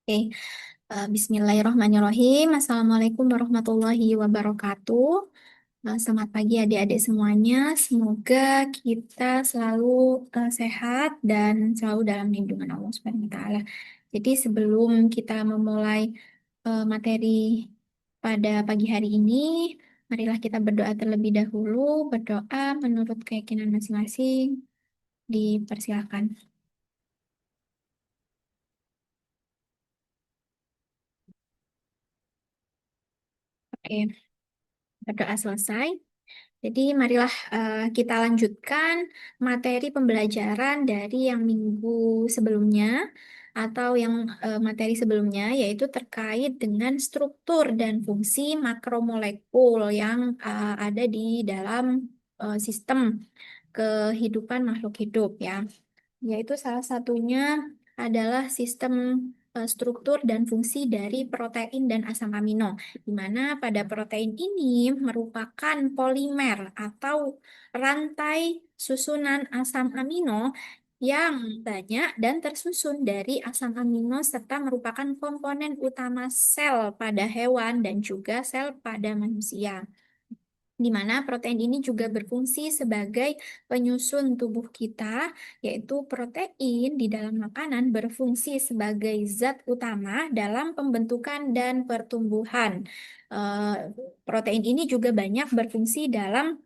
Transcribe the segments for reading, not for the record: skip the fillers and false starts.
Oke, Bismillahirrahmanirrahim. Assalamualaikum warahmatullahi wabarakatuh. Selamat pagi adik-adik semuanya. Semoga kita selalu sehat dan selalu dalam lindungan Allah Subhanahu wa Ta'ala. Jadi sebelum kita memulai materi pada pagi hari ini, marilah kita berdoa terlebih dahulu. Berdoa menurut keyakinan masing-masing. Dipersilakan. Oke, berdoa selesai. Jadi marilah kita lanjutkan materi pembelajaran dari yang minggu sebelumnya atau yang materi sebelumnya, yaitu terkait dengan struktur dan fungsi makromolekul yang ada di dalam sistem kehidupan makhluk hidup ya. Yaitu salah satunya adalah sistem struktur dan fungsi dari protein dan asam amino, di mana pada protein ini merupakan polimer atau rantai susunan asam amino yang banyak dan tersusun dari asam amino serta merupakan komponen utama sel pada hewan dan juga sel pada manusia, di mana protein ini juga berfungsi sebagai penyusun tubuh kita, yaitu protein di dalam makanan berfungsi sebagai zat utama dalam pembentukan dan pertumbuhan. Eh, Protein ini juga banyak berfungsi dalam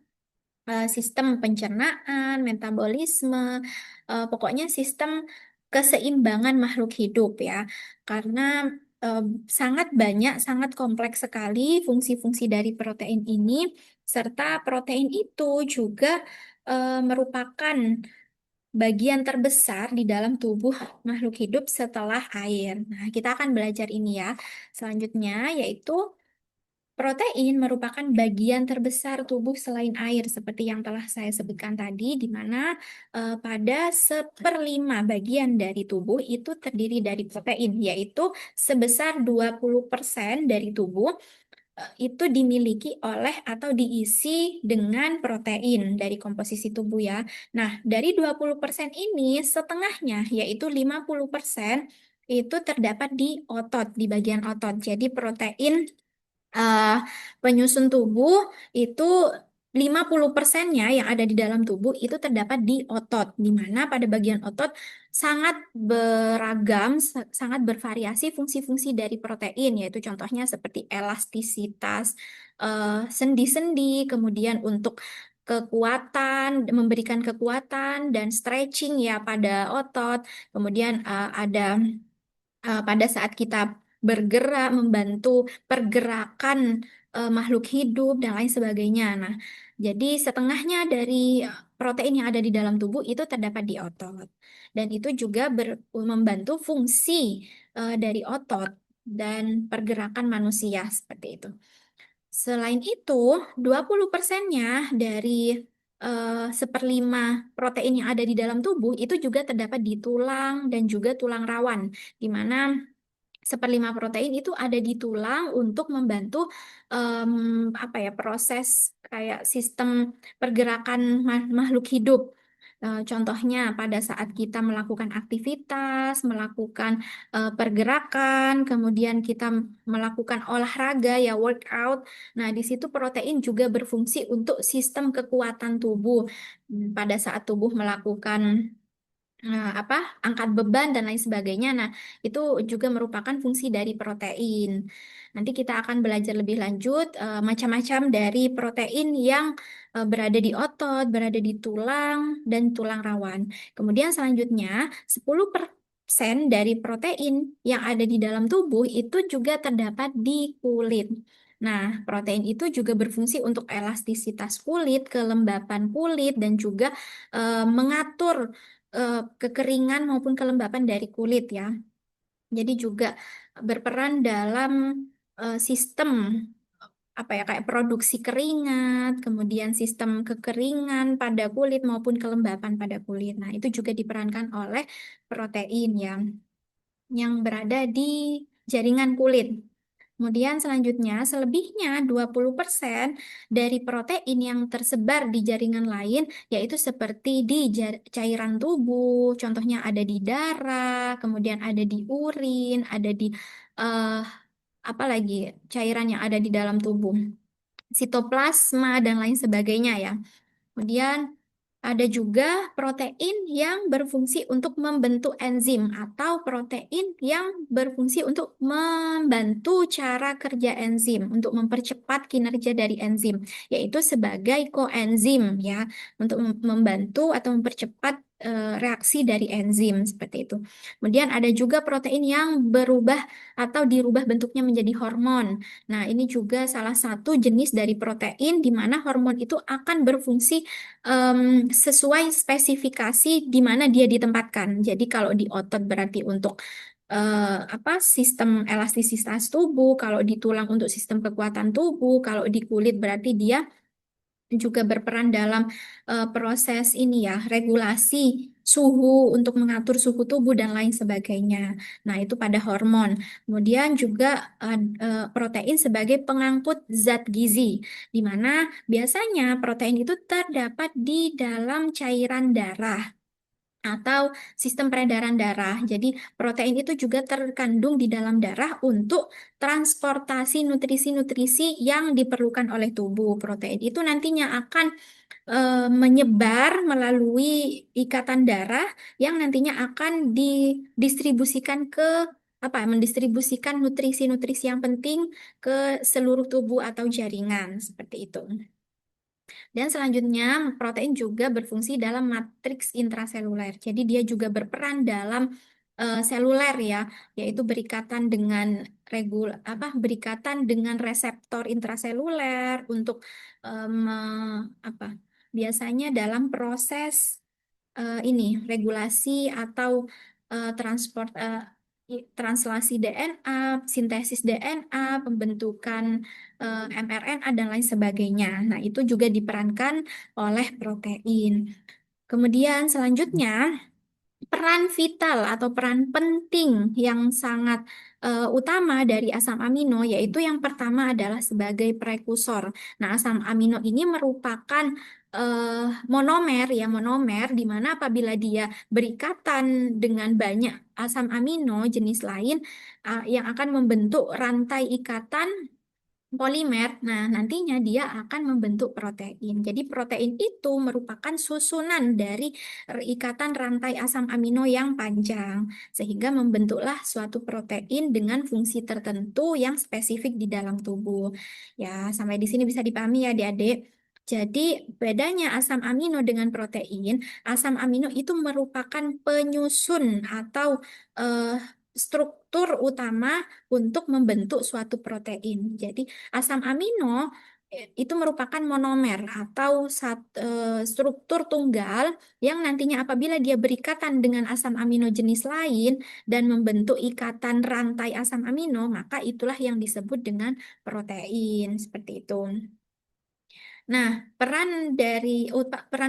sistem pencernaan, metabolisme, pokoknya sistem keseimbangan makhluk hidup ya. Karena eh, sangat banyak, sangat kompleks sekali fungsi-fungsi dari protein ini, serta protein itu juga merupakan bagian terbesar di dalam tubuh makhluk hidup setelah air. Nah, kita akan belajar ini ya. Selanjutnya yaitu protein merupakan bagian terbesar tubuh selain air, seperti yang telah saya sebutkan tadi, di mana pada seperlima bagian dari tubuh itu terdiri dari protein, yaitu sebesar 20% dari tubuh itu dimiliki oleh atau diisi dengan protein dari komposisi tubuh ya. Nah, dari 20% ini setengahnya, yaitu 50% itu terdapat di otot, di bagian otot. Jadi protein eh, penyusun tubuh itu 50%-nya yang ada di dalam tubuh itu terdapat di otot, di mana pada bagian otot sangat beragam, sangat bervariasi fungsi-fungsi dari protein, yaitu contohnya seperti elastisitas sendi-sendi, kemudian untuk kekuatan, memberikan kekuatan dan stretching ya pada otot, kemudian ada pada saat kita bergerak, membantu pergerakan makhluk hidup dan lain sebagainya. Nah, jadi setengahnya dari protein yang ada di dalam tubuh itu terdapat di otot. Dan itu juga membantu fungsi dari otot dan pergerakan manusia seperti itu. Selain itu, 20%-nya dari seperlima protein yang ada di dalam tubuh itu juga terdapat di tulang dan juga tulang rawan, di mana seperlima protein itu ada di tulang untuk membantu apa ya, proses kayak sistem pergerakan makhluk hidup. Contohnya pada saat kita melakukan aktivitas, melakukan pergerakan, kemudian kita melakukan olahraga ya workout. Nah, di situ protein juga berfungsi untuk sistem kekuatan tubuh. Pada saat tubuh melakukan apa angkat beban dan lain sebagainya. Nah, itu juga merupakan fungsi dari protein. Nanti kita akan belajar lebih lanjut macam-macam dari protein yang berada di otot, berada di tulang dan tulang rawan. Kemudian selanjutnya 10% dari protein yang ada di dalam tubuh itu juga terdapat di kulit. Nah, protein itu juga berfungsi untuk elastisitas kulit, kelembapan kulit, dan juga mengatur kekeringan maupun kelembapan dari kulit ya. Jadi juga berperan dalam sistem apa ya, kayak produksi keringat, kemudian sistem kekeringan pada kulit maupun kelembapan pada kulit. Nah, itu juga diperankan oleh protein yang berada di jaringan kulit. Kemudian selanjutnya, selebihnya 20% dari protein yang tersebar di jaringan lain, yaitu seperti di cairan tubuh, contohnya ada di darah, kemudian ada di urin, ada di eh, apa lagi cairan yang ada di dalam tubuh, sitoplasma dan lain sebagainya ya. Kemudian ada juga protein yang berfungsi untuk membentuk enzim atau protein yang berfungsi untuk membantu cara kerja enzim, untuk mempercepat kinerja dari enzim, yaitu sebagai koenzim ya, untuk membantu atau mempercepat reaksi dari enzim seperti itu. Kemudian ada juga protein yang berubah atau dirubah bentuknya menjadi hormon. Nah, ini juga salah satu jenis dari protein di mana hormon itu akan berfungsi sesuai spesifikasi di mana dia ditempatkan. Jadi kalau di otot berarti untuk sistem elastisitas tubuh, kalau di tulang untuk sistem kekuatan tubuh, kalau di kulit berarti dia juga berperan dalam proses ini ya, regulasi suhu untuk mengatur suhu tubuh dan lain sebagainya. Nah, itu pada hormon. Kemudian juga protein sebagai pengangkut zat gizi, di mana biasanya protein itu terdapat di dalam cairan darah atau sistem peredaran darah. Jadi, protein itu juga terkandung di dalam darah untuk transportasi nutrisi-nutrisi yang diperlukan oleh tubuh. Protein itu nantinya akan menyebar melalui ikatan darah yang nantinya akan didistribusikan ke mendistribusikan nutrisi-nutrisi yang penting ke seluruh tubuh atau jaringan seperti itu. Dan selanjutnya, protein juga berfungsi dalam matriks intraseluler. Jadi dia juga berperan dalam seluler ya, yaitu berikatan dengan reseptor intraseluler untuk apa? Biasanya dalam proses ini regulasi atau transport translasi DNA, sintesis DNA, pembentukan mRNA dan lain sebagainya. Nah, itu juga diperankan oleh protein. Kemudian selanjutnya, peran vital atau peran penting yang sangat utama dari asam amino yaitu yang pertama adalah sebagai prekursor. Nah, asam amino ini merupakan monomer ya, monomer di mana apabila dia berikatan dengan banyak asam amino jenis lain yang akan membentuk rantai ikatan polimer. Nah, nantinya dia akan membentuk protein. Jadi, protein itu merupakan susunan dari ikatan rantai asam amino yang panjang, sehingga membentuklah suatu protein dengan fungsi tertentu yang spesifik di dalam tubuh. Ya, sampai di sini bisa dipahami ya, adik-adik. Jadi, bedanya asam amino dengan protein, asam amino itu merupakan penyusun atau eh, struktur utama untuk membentuk suatu protein. Jadi, asam amino itu merupakan monomer atau struktur tunggal yang nantinya apabila dia berikatan dengan asam amino jenis lain dan membentuk ikatan rantai asam amino, maka itulah yang disebut dengan protein. Seperti itu. Nah, peran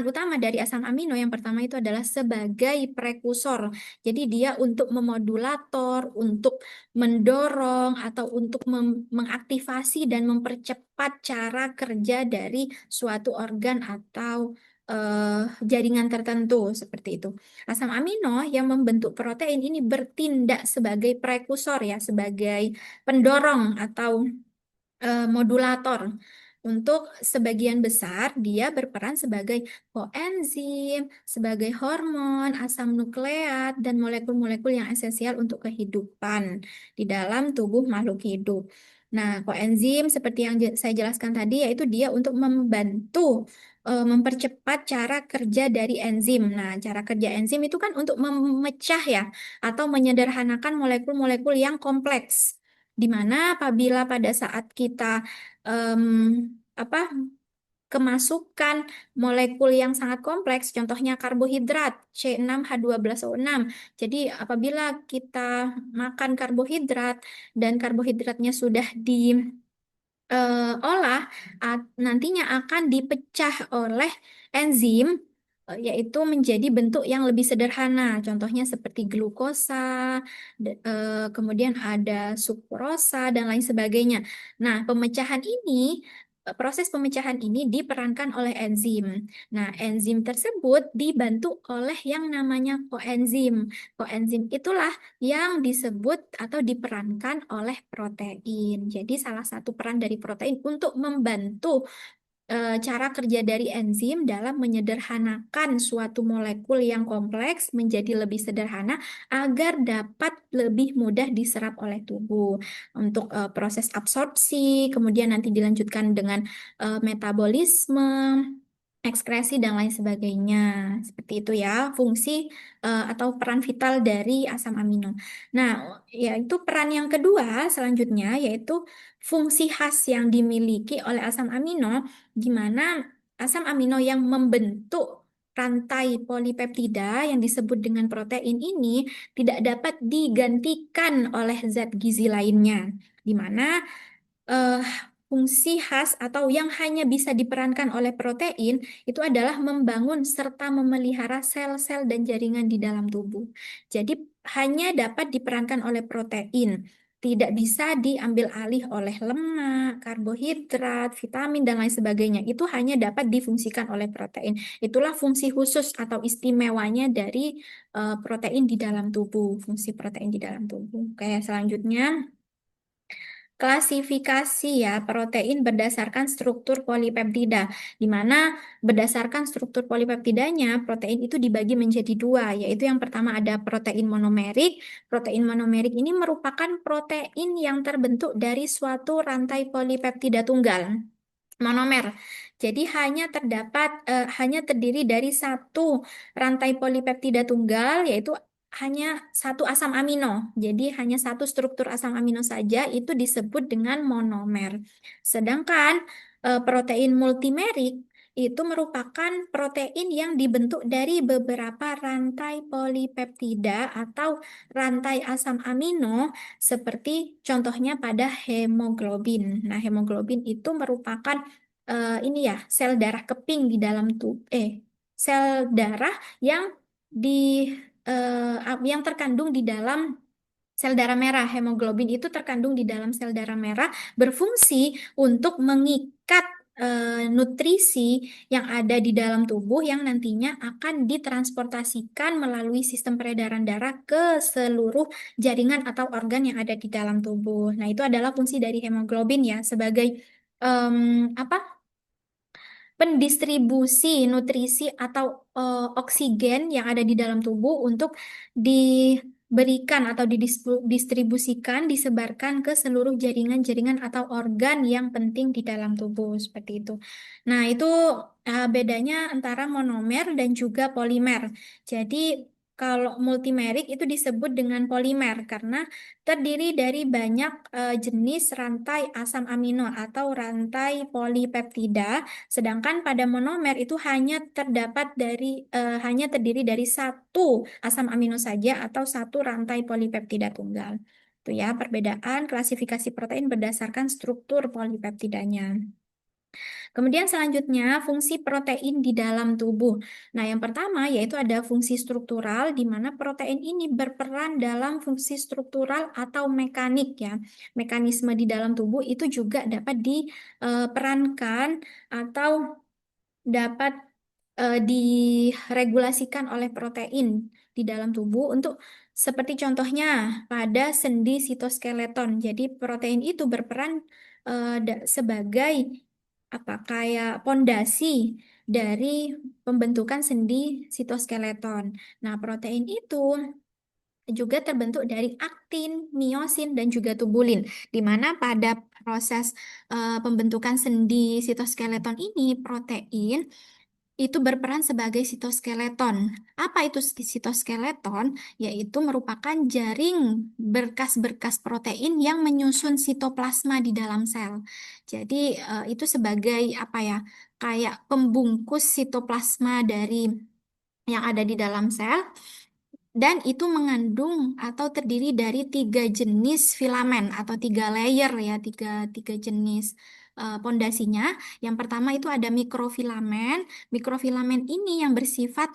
utama dari asam amino yang pertama itu adalah sebagai prekursor. Jadi dia untuk memodulator, untuk mendorong atau untuk mengaktifasi dan mempercepat cara kerja dari suatu organ atau jaringan tertentu seperti itu. Asam amino yang membentuk protein ini bertindak sebagai prekursor ya, sebagai pendorong atau modulator. Untuk sebagian besar, dia berperan sebagai koenzim, sebagai hormon, asam nukleat, dan molekul-molekul yang esensial untuk kehidupan di dalam tubuh makhluk hidup. Nah, koenzim seperti yang saya jelaskan tadi, yaitu dia untuk membantu mempercepat cara kerja dari enzim. Nah, cara kerja enzim itu kan untuk memecah ya, atau menyederhanakan molekul-molekul yang kompleks. Di mana apabila pada saat kita em, apa kemasukan molekul yang sangat kompleks, contohnya karbohidrat C6H12O6. Jadi apabila kita makan karbohidrat dan karbohidratnya sudah diolah, nantinya akan dipecah oleh enzim yaitu menjadi bentuk yang lebih sederhana. Contohnya seperti glukosa, kemudian ada sukrosa dan lain sebagainya. Nah, proses pemecahan ini diperankan oleh enzim. Nah, enzim tersebut dibantu oleh yang namanya koenzim. Koenzim itulah yang disebut atau diperankan oleh protein. Jadi, salah satu peran dari protein untuk membantu cara kerja dari enzim dalam menyederhanakan suatu molekul yang kompleks menjadi lebih sederhana agar dapat lebih mudah diserap oleh tubuh untuk proses absorpsi, kemudian nanti dilanjutkan dengan metabolisme, ekskresi dan lain sebagainya. Seperti itu ya, fungsi atau peran vital dari asam amino. Nah, yaitu peran yang kedua selanjutnya yaitu fungsi khas yang dimiliki oleh asam amino, di mana asam amino yang membentuk rantai polipeptida yang disebut dengan protein ini tidak dapat digantikan oleh zat gizi lainnya, di mana eh, fungsi khas atau yang hanya bisa diperankan oleh protein itu adalah membangun serta memelihara sel-sel dan jaringan di dalam tubuh. Jadi hanya dapat diperankan oleh protein, tidak bisa diambil alih oleh lemak, karbohidrat, vitamin dan lain sebagainya. Itu hanya dapat difungsikan oleh protein. Itulah fungsi khusus atau istimewanya dari protein di dalam tubuh, fungsi protein di dalam tubuh. Kayak selanjutnya klasifikasi ya protein berdasarkan struktur polipeptida, di mana berdasarkan struktur polipeptidanya protein itu dibagi menjadi dua, yaitu yang pertama ada protein monomerik. Protein monomerik ini merupakan protein yang terbentuk dari suatu rantai polipeptida tunggal monomer. Jadi hanya terdiri dari satu rantai polipeptida tunggal, yaitu hanya satu asam amino. Jadi hanya satu struktur asam amino saja itu disebut dengan monomer. Sedangkan protein multimerik itu merupakan protein yang dibentuk dari beberapa rantai polipeptida atau rantai asam amino seperti contohnya pada hemoglobin. Nah, hemoglobin itu merupakan ini ya sel darah keping di dalam sel darah yang di yang terkandung di dalam sel darah merah. Hemoglobin itu terkandung di dalam sel darah merah berfungsi untuk mengikat nutrisi yang ada di dalam tubuh yang nantinya akan ditransportasikan melalui sistem peredaran darah ke seluruh jaringan atau organ yang ada di dalam tubuh. Nah, itu adalah fungsi dari hemoglobin ya sebagai apa pendistribusi nutrisi atau oksigen yang ada di dalam tubuh untuk diberikan atau didistribusikan, disebarkan ke seluruh jaringan-jaringan atau organ yang penting di dalam tubuh seperti itu. Nah, itu bedanya antara monomer dan juga polimer. Jadi kalau multimerik itu disebut dengan polimer karena terdiri dari banyak jenis rantai asam amino atau rantai polipeptida. Sedangkan pada monomer itu hanya terdiri dari satu asam amino saja atau satu rantai polipeptida tunggal. Itu ya perbedaan klasifikasi protein berdasarkan struktur polipeptidanya. Kemudian selanjutnya fungsi protein di dalam tubuh. Nah, yang pertama yaitu ada fungsi struktural di mana protein ini berperan dalam fungsi struktural atau mekanik ya. Mekanisme di dalam tubuh itu juga dapat diperankan atau dapat diregulasikan oleh protein di dalam tubuh untuk seperti contohnya pada sendi sitoskeleton. Jadi protein itu berperan sebagai apa kayak pondasi dari pembentukan sendi sitoskeleton. Nah, protein itu juga terbentuk dari aktin, miosin, dan juga tubulin, di mana pada proses pembentukan sendi sitoskeleton ini protein itu berperan sebagai sitoskeleton. Apa itu sitoskeleton? Yaitu merupakan jaring berkas-berkas protein yang menyusun sitoplasma di dalam sel. Jadi itu sebagai apa ya? Kayak pembungkus sitoplasma dari yang ada di dalam sel dan itu mengandung atau terdiri dari tiga jenis filamen atau tiga layer ya, tiga jenis pondasinya. Yang pertama itu ada mikrofilamen. Mikrofilamen ini yang bersifat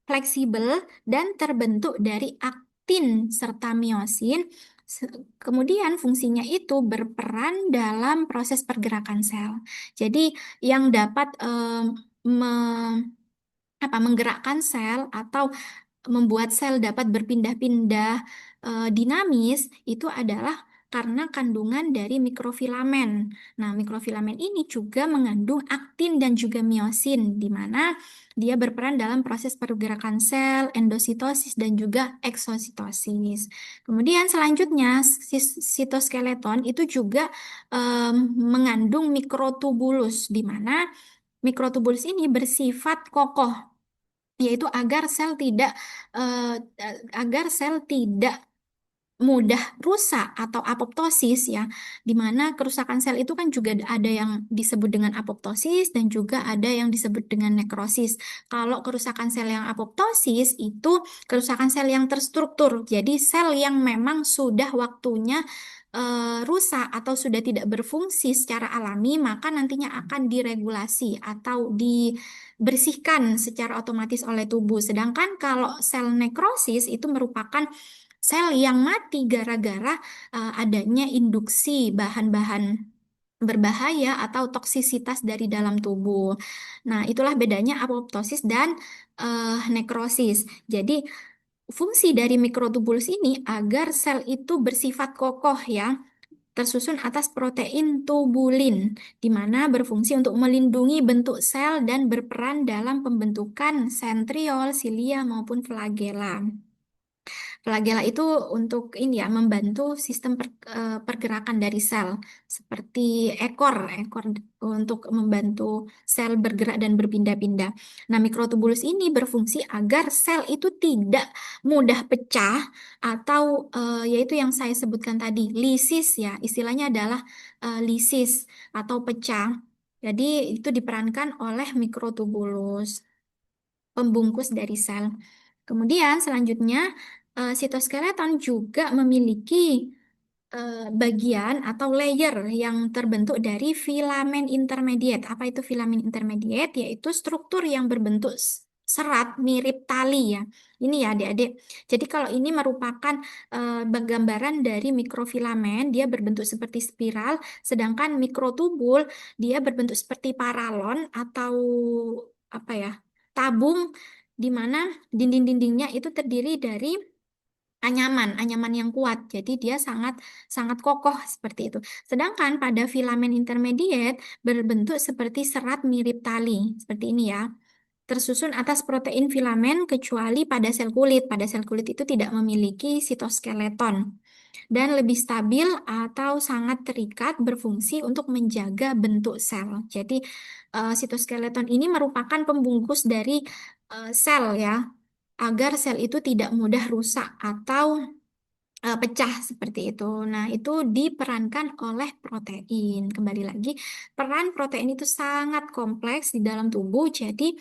fleksibel dan terbentuk dari aktin serta miosin. Kemudian fungsinya itu berperan dalam proses pergerakan sel. Jadi yang dapat menggerakkan sel atau membuat sel dapat berpindah-pindah dinamis itu adalah karena kandungan dari mikrofilamen. Nah, mikrofilamen ini juga mengandung aktin dan juga miosin, di mana dia berperan dalam proses pergerakan sel, endositosis, dan juga eksositosis. Kemudian selanjutnya, sitoskeleton itu juga mengandung mikrotubulus, di mana mikrotubulus ini bersifat kokoh, yaitu eh, agar sel tidak mudah rusak atau apoptosis ya, di mana kerusakan sel itu kan juga ada yang disebut dengan apoptosis dan juga ada yang disebut dengan nekrosis. Kalau kerusakan sel yang apoptosis itu kerusakan sel yang terstruktur, jadi sel yang memang sudah waktunya rusak atau sudah tidak berfungsi secara alami, maka nantinya akan diregulasi atau dibersihkan secara otomatis oleh tubuh. Sedangkan kalau sel nekrosis itu merupakan sel yang mati gara-gara adanya induksi bahan-bahan berbahaya atau toksisitas dari dalam tubuh. Nah, itulah bedanya apoptosis dan nekrosis. Jadi, fungsi dari mikrotubulus ini agar sel itu bersifat kokoh ya, tersusun atas protein tubulin, di mana berfungsi untuk melindungi bentuk sel dan berperan dalam pembentukan sentriol, silia maupun flagela. Flagela itu untuk ini ya, membantu sistem pergerakan dari sel seperti ekor untuk membantu sel bergerak dan berpindah-pindah. Nah, mikrotubulus ini berfungsi agar sel itu tidak mudah pecah atau yaitu yang saya sebutkan tadi, lisis ya. Istilahnya adalah lisis atau pecah. Jadi itu diperankan oleh mikrotubulus, pembungkus dari sel. Kemudian selanjutnya sitoskeleton juga memiliki bagian atau layer yang terbentuk dari filamen intermediate. Apa itu filamen intermediate? Yaitu struktur yang berbentuk serat mirip tali ya. Ini ya adik-adik. Jadi kalau ini merupakan gambaran dari mikrofilamen, dia berbentuk seperti spiral, sedangkan mikrotubul dia berbentuk seperti paralon atau apa ya? Tabung di mana dinding-dindingnya itu terdiri dari anyaman yang kuat. Jadi dia sangat sangat kokoh seperti itu. Sedangkan pada filamen intermediate berbentuk seperti serat mirip tali, seperti ini ya. Tersusun atas protein filamen kecuali pada sel kulit. Pada sel kulit itu tidak memiliki sitoskeleton dan lebih stabil atau sangat terikat berfungsi untuk menjaga bentuk sel. Jadi sitoskeleton ini merupakan pembungkus dari sel ya, agar sel itu tidak mudah rusak atau pecah seperti itu. Nah, itu diperankan oleh protein. Kembali lagi, peran protein itu sangat kompleks di dalam tubuh. Jadi,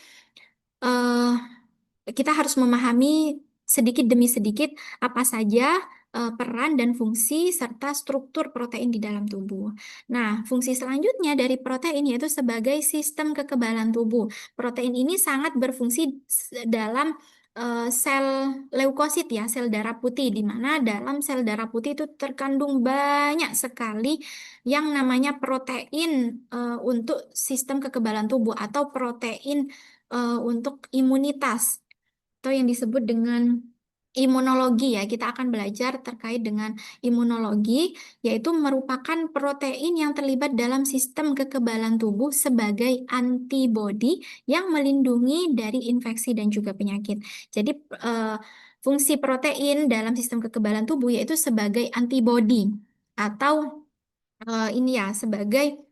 eh, kita harus memahami sedikit demi sedikit apa saja peran dan fungsi serta struktur protein di dalam tubuh. Nah, fungsi selanjutnya dari protein yaitu sebagai sistem kekebalan tubuh. Protein ini sangat berfungsi dalam sel leukosit ya, sel darah putih, di mana dalam sel darah putih itu terkandung banyak sekali yang namanya protein untuk sistem kekebalan tubuh atau protein untuk imunitas atau yang disebut dengan imunologi ya. Kita akan belajar terkait dengan imunologi, yaitu merupakan protein yang terlibat dalam sistem kekebalan tubuh sebagai antibodi yang melindungi dari infeksi dan juga penyakit. Jadi fungsi protein dalam sistem kekebalan tubuh yaitu sebagai antibodi atau ini ya sebagai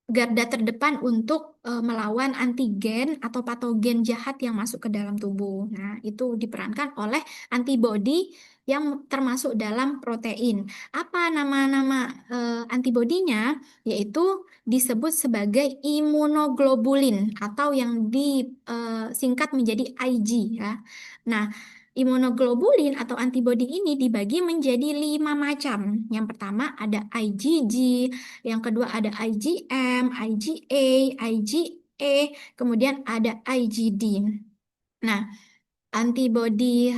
garda terdepan untuk melawan antigen atau patogen jahat yang masuk ke dalam tubuh. Nah, itu diperankan oleh antibodi yang termasuk dalam protein. Apa nama-nama antibodinya? Yaitu disebut sebagai imunoglobulin atau yang disingkat menjadi IG ya. Nah, Imunoglobulin atau antibodi ini dibagi menjadi 5 macam. Yang pertama ada IgG, yang kedua ada IgM, IgA, IgA, kemudian ada IgD. Nah, antibodi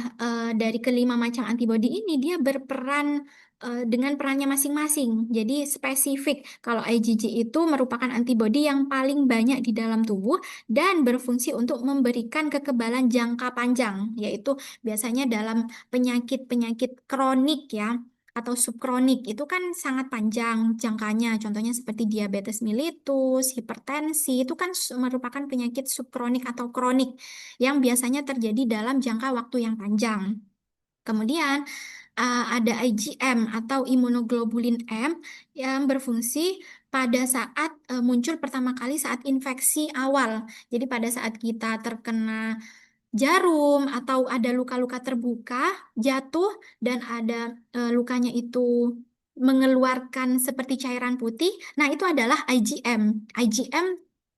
dari kelima macam antibodi ini dia berperan dengan perannya masing-masing. Jadi spesifik. Kalau IgG itu merupakan antibodi yang paling banyak di dalam tubuh dan berfungsi untuk memberikan kekebalan jangka panjang, yaitu biasanya dalam penyakit-penyakit kronik ya. Atau subkronik itu kan sangat panjang jangkanya. Contohnya seperti diabetes mellitus, hipertensi, itu kan merupakan penyakit subkronik atau kronik yang biasanya terjadi dalam jangka waktu yang panjang. Kemudian ada IgM atau imunoglobulin M yang berfungsi pada saat muncul pertama kali saat infeksi awal. Jadi pada saat kita terkena jarum atau ada luka-luka terbuka, jatuh dan ada lukanya itu mengeluarkan seperti cairan putih. Nah, itu adalah IgM. IgM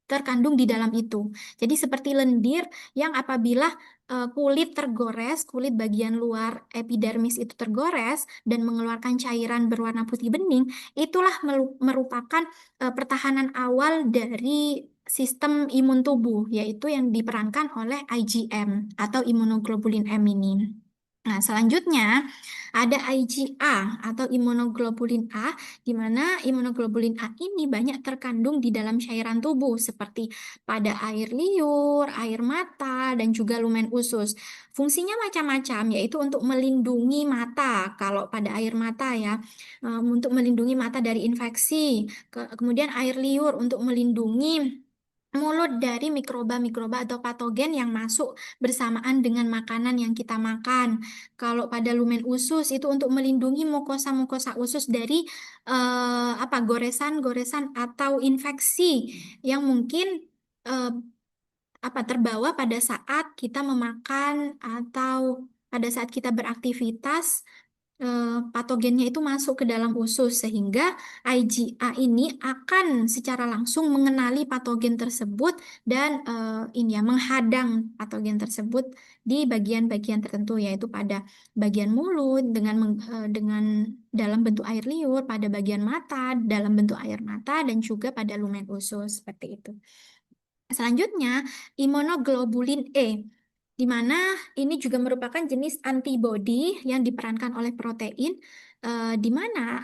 terkandung di dalam itu. Jadi seperti lendir yang apabila kulit tergores, kulit bagian luar epidermis itu tergores dan mengeluarkan cairan berwarna putih bening, itulah merupakan pertahanan awal dari sistem imun tubuh, yaitu yang diperankan oleh IgM atau imunoglobulin M ini. Nah, selanjutnya ada IgA atau imunoglobulin A, di mana imunoglobulin A ini banyak terkandung di dalam cairan tubuh seperti pada air liur, air mata, dan juga lumen usus. Fungsinya macam-macam, yaitu untuk melindungi mata. Kalau pada air mata ya, untuk melindungi mata dari infeksi. Kemudian air liur untuk melindungi mulut dari mikroba-mikroba atau patogen yang masuk bersamaan dengan makanan yang kita makan. Kalau pada lumen usus itu untuk melindungi mukosa-mukosa usus dari goresan-goresan atau infeksi yang mungkin eh, terbawa pada saat kita memakan atau pada saat kita beraktivitas, patogennya itu masuk ke dalam usus sehingga IgA ini akan secara langsung mengenali patogen tersebut dan ini ya menghadang patogen tersebut di bagian-bagian tertentu, yaitu pada bagian mulut dengan dalam bentuk air liur, pada bagian mata dalam bentuk air mata, dan juga pada lumen usus seperti itu. Selanjutnya, imunoglobulin E, di mana ini juga merupakan jenis antibodi yang diperankan oleh protein, di mana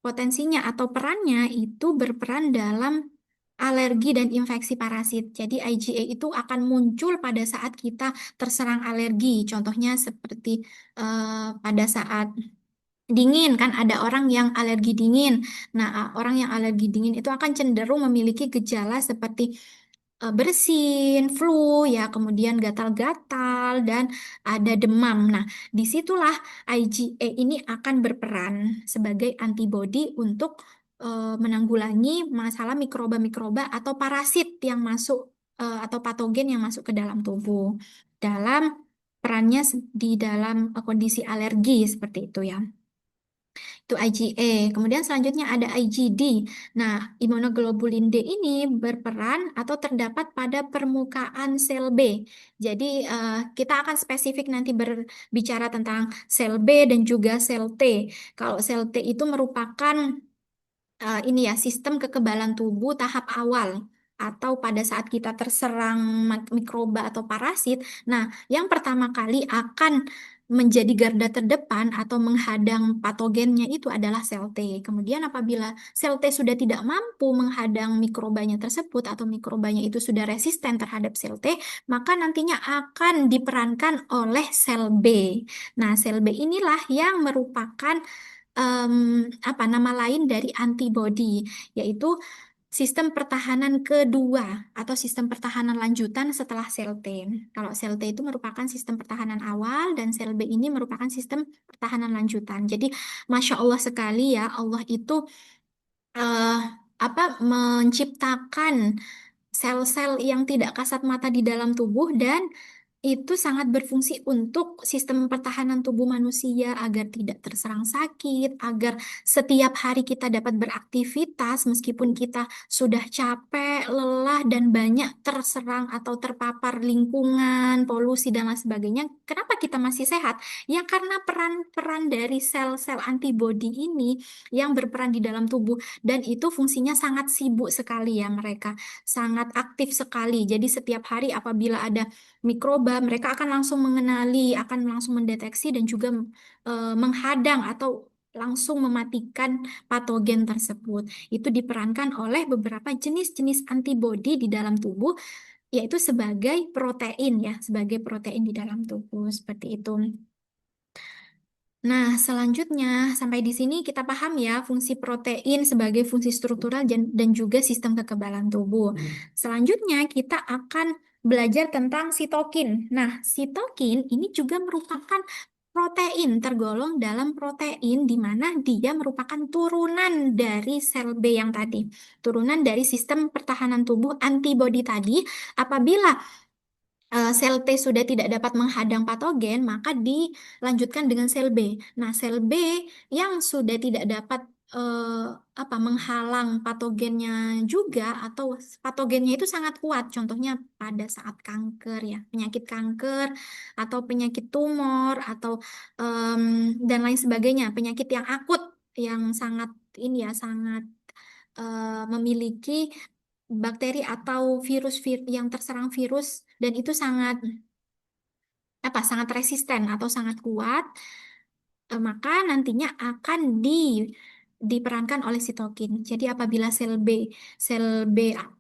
potensinya atau perannya itu berperan dalam alergi dan infeksi parasit. Jadi IgA itu akan muncul pada saat kita terserang alergi. Contohnya seperti pada saat dingin kan ada orang yang alergi dingin. Nah, orang yang alergi dingin itu akan cenderung memiliki gejala seperti bersin, flu, ya, kemudian gatal-gatal dan ada demam. Nah, disitulah IgA ini akan berperan sebagai antibodi untuk menanggulangi masalah mikroba-mikroba atau parasit yang masuk atau patogen yang masuk ke dalam tubuh dalam perannya di dalam kondisi alergi seperti itu ya. Itu IgA. Kemudian selanjutnya ada IgD. Nah, imunoglobulin D ini berperan atau terdapat pada permukaan sel B. Jadi, kita akan spesifik nanti berbicara tentang sel B dan juga sel T. Kalau sel T itu merupakan ini ya sistem kekebalan tubuh tahap awal atau pada saat kita terserang mikroba atau parasit. Nah, yang pertama kali akan menjadi garda terdepan atau menghadang patogennya itu adalah sel T. Kemudian apabila sel T sudah tidak mampu menghadang mikrobanya tersebut atau mikrobanya itu sudah resisten terhadap sel T, maka nantinya akan diperankan oleh sel B. Nah, sel B inilah yang merupakan em, nama lain dari antibodi, yaitu sistem pertahanan kedua atau sistem pertahanan lanjutan setelah sel T. Kalau sel T itu merupakan sistem pertahanan awal dan sel B ini merupakan sistem pertahanan lanjutan. Jadi, Masya Allah sekali ya, Allah itu eh, menciptakan sel-sel yang tidak kasat mata di dalam tubuh dan itu sangat berfungsi untuk sistem pertahanan tubuh manusia agar tidak terserang sakit, agar setiap hari kita dapat beraktivitas meskipun kita sudah capek, lelah, dan banyak terserang atau terpapar lingkungan, polusi, dan lain sebagainya. Kenapa kita masih sehat? Ya karena peran-peran dari sel-sel antibodi ini yang berperan di dalam tubuh dan itu fungsinya sangat sibuk sekali ya mereka, sangat aktif sekali. Jadi setiap hari apabila ada mikroba, mereka akan langsung mengenali, akan langsung mendeteksi dan juga menghadang atau langsung mematikan patogen tersebut. Itu diperankan oleh beberapa jenis-jenis antibodi di dalam tubuh, yaitu sebagai protein ya, sebagai protein di dalam tubuh seperti itu. Nah, selanjutnya sampai di sini kita paham ya fungsi protein sebagai fungsi struktural dan juga sistem kekebalan tubuh. Selanjutnya kita akan belajar tentang sitokin. Nah, sitokin ini juga merupakan protein tergolong dalam protein di mana dia merupakan turunan dari sel B yang tadi. Turunan dari sistem pertahanan tubuh antibodi tadi apabila sel T sudah tidak dapat menghadang patogen, maka dilanjutkan dengan sel B. Nah, sel B yang sudah tidak dapat menghalang patogennya juga atau patogennya itu sangat kuat. Contohnya pada saat kanker ya, penyakit kanker atau penyakit tumor atau em, dan lain sebagainya, penyakit yang akut yang sangat ini ya sangat memiliki bakteri atau virus yang terserang virus dan itu sangat sangat resisten atau sangat kuat, maka nantinya akan diperankan oleh sitokin. Jadi apabila sel B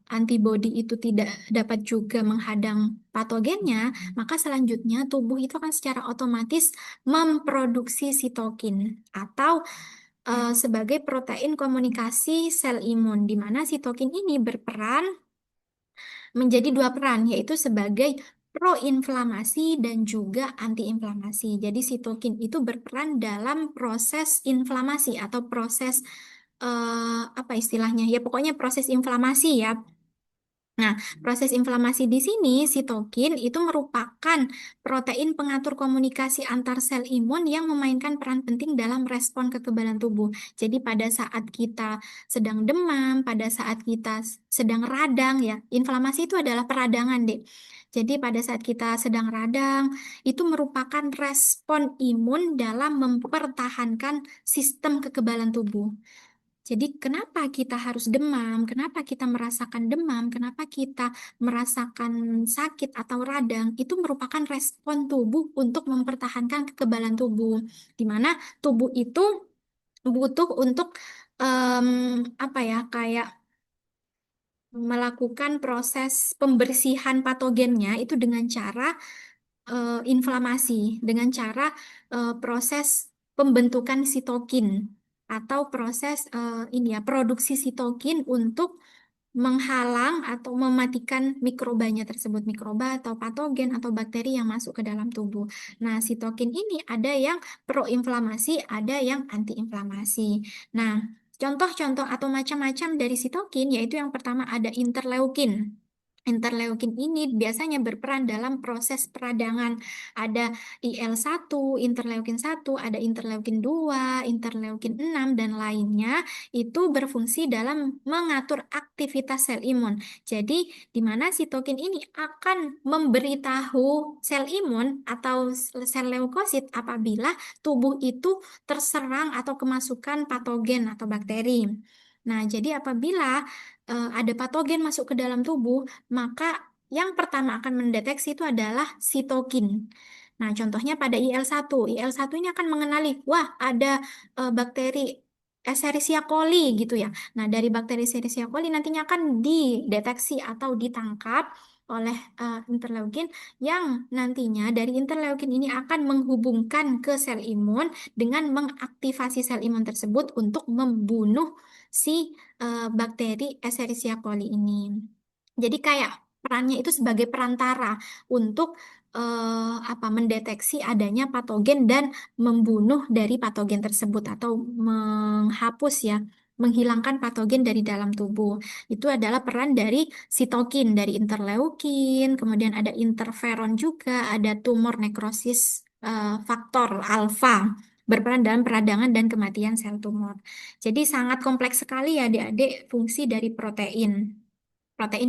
antibodi itu tidak dapat juga menghadang patogennya, maka selanjutnya tubuh itu akan secara otomatis memproduksi sitokin atau sebagai protein komunikasi sel imun, di mana sitokin ini berperan menjadi dua peran, yaitu sebagai proinflamasi dan juga antiinflamasi. Jadi sitokin itu berperan dalam proses inflamasi atau proses apa istilahnya? Ya pokoknya proses inflamasi ya. Nah, proses inflamasi di sini, sitokin itu merupakan protein pengatur komunikasi antar sel imun yang memainkan peran penting dalam respon kekebalan tubuh. Jadi pada saat kita sedang demam, pada saat kita sedang radang ya, inflamasi itu adalah peradangan, Dek. Jadi pada saat kita sedang radang, itu merupakan respon imun dalam mempertahankan sistem kekebalan tubuh. Jadi, kenapa kita harus demam? Kenapa kita merasakan demam? Kenapa kita merasakan sakit atau radang? Itu merupakan respon tubuh untuk mempertahankan kekebalan tubuh, di mana tubuh itu butuh untuk em, kayak melakukan proses pembersihan patogennya itu dengan cara inflamasi, dengan cara proses pembentukan sitokin atau proses ini ya produksi sitokin untuk menghalang atau mematikan mikrobanya tersebut, mikroba atau patogen atau bakteri yang masuk ke dalam tubuh. Nah, sitokin ini ada yang proinflamasi, ada yang antiinflamasi. Nah, contoh-contoh atau macam-macam dari sitokin yaitu yang pertama ada interleukin. Interleukin ini biasanya berperan dalam proses peradangan. Ada IL-1, interleukin 1, ada interleukin 2, interleukin 6, dan lainnya itu berfungsi dalam mengatur aktivitas sel imun. Jadi, di mana sitokin ini akan memberitahu sel imun atau sel leukosit apabila tubuh itu terserang atau kemasukan patogen atau bakteri. Nah, jadi apabila ada patogen masuk ke dalam tubuh, maka yang pertama akan mendeteksi itu adalah sitokin. Nah, contohnya pada IL-1. IL-1 ini akan mengenali, wah ada bakteri Escherichia coli gitu ya. Nah, dari bakteri Escherichia coli nantinya akan dideteksi atau ditangkap oleh interleukin yang nantinya dari interleukin ini akan menghubungkan ke sel imun dengan mengaktifasi sel imun tersebut untuk membunuh si bakteri Escherichia coli ini. Jadi kayak perannya itu sebagai perantara untuk mendeteksi adanya patogen dan membunuh dari patogen tersebut atau menghapus ya. menghilangkan patogen dari dalam tubuh. Itu adalah peran dari sitokin, dari interleukin, kemudian ada interferon juga, ada tumor nekrosis faktor alfa berperan dalam peradangan dan kematian sel tumor. Jadi sangat kompleks sekali ya adik-adik fungsi dari protein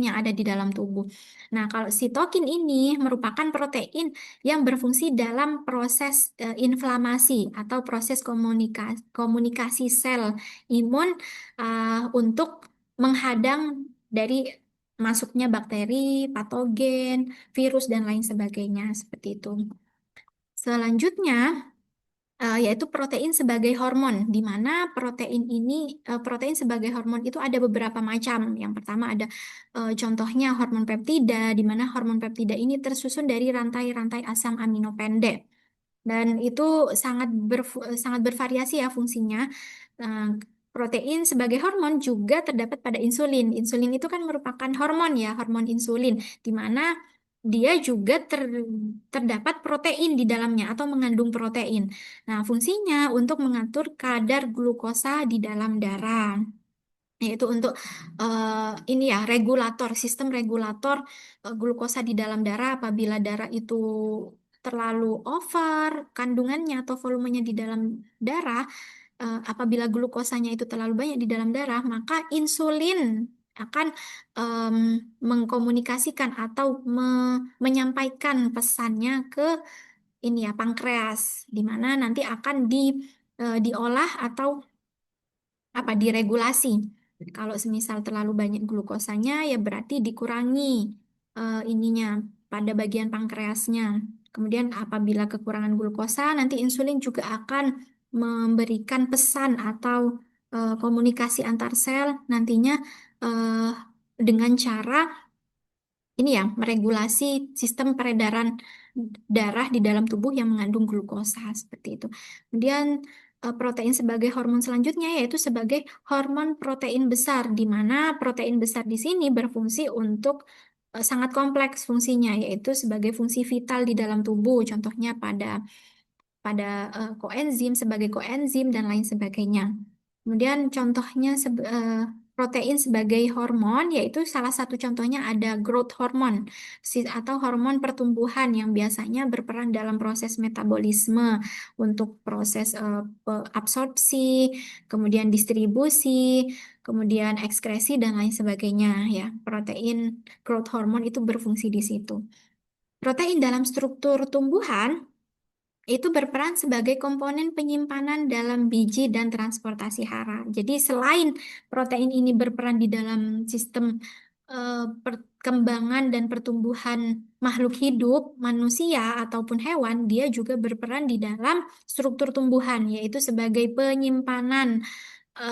yang ada di dalam tubuh. Nah, kalau sitokin ini merupakan protein yang berfungsi dalam proses inflamasi atau proses komunikasi sel imun untuk menghadang dari masuknya bakteri, patogen, virus, dan lain sebagainya. Seperti itu. Selanjutnya, yaitu protein sebagai hormon, di mana protein sebagai hormon itu ada beberapa macam. Yang pertama ada contohnya hormon peptida, di mana hormon peptida ini tersusun dari rantai-rantai asam amino pendek. Dan itu sangat bervariasi ya fungsinya. Nah, protein sebagai hormon juga terdapat pada insulin. Insulin itu kan merupakan hormon ya, hormon insulin, di mana dia juga terdapat protein di dalamnya atau mengandung protein. Nah, fungsinya untuk mengatur kadar glukosa di dalam darah, yaitu untuk ini ya regulator sistem regulator glukosa di dalam darah. Apabila darah itu terlalu over kandungannya atau volumenya di dalam darah, apabila glukosanya itu terlalu banyak di dalam darah, maka insulin akan em, mengkomunikasikan atau menyampaikan pesannya ke ini ya pankreas, di mana nanti akan diolah atau apa diregulasi. Kalau semisal terlalu banyak glukosanya, ya berarti dikurangi ininya pada bagian pankreasnya. Kemudian apabila kekurangan glukosa, nanti insulin juga akan memberikan pesan atau komunikasi antar sel nantinya eh, dengan cara ini ya, meregulasi sistem peredaran darah di dalam tubuh yang mengandung glukosa seperti itu. Kemudian protein sebagai hormon selanjutnya yaitu sebagai hormon protein besar, di mana protein besar di sini berfungsi untuk sangat kompleks fungsinya, yaitu sebagai fungsi vital di dalam tubuh, contohnya pada koenzim sebagai koenzim dan lain sebagainya. Kemudian contohnya protein sebagai hormon yaitu salah satu contohnya ada growth hormone atau hormon pertumbuhan yang biasanya berperan dalam proses metabolisme untuk proses absorpsi, kemudian distribusi, kemudian ekskresi dan lain sebagainya ya. Protein growth hormone itu berfungsi di situ. Protein dalam struktur tumbuhan itu berperan sebagai komponen penyimpanan dalam biji dan transportasi hara. Jadi selain protein ini berperan di dalam sistem perkembangan dan pertumbuhan makhluk hidup, manusia ataupun hewan, dia juga berperan di dalam struktur tumbuhan, yaitu sebagai penyimpanan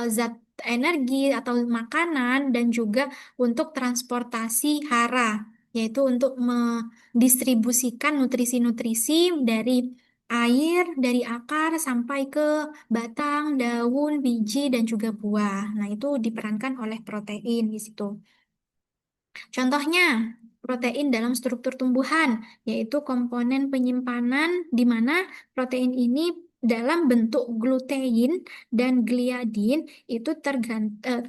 zat energi atau makanan dan juga untuk transportasi hara, yaitu untuk mendistribusikan nutrisi-nutrisi dari air, dari akar sampai ke batang, daun, biji, dan juga buah. Nah, itu diperankan oleh protein di situ. Contohnya, protein dalam struktur tumbuhan, yaitu komponen penyimpanan di mana protein ini dalam bentuk glutein dan gliadin itu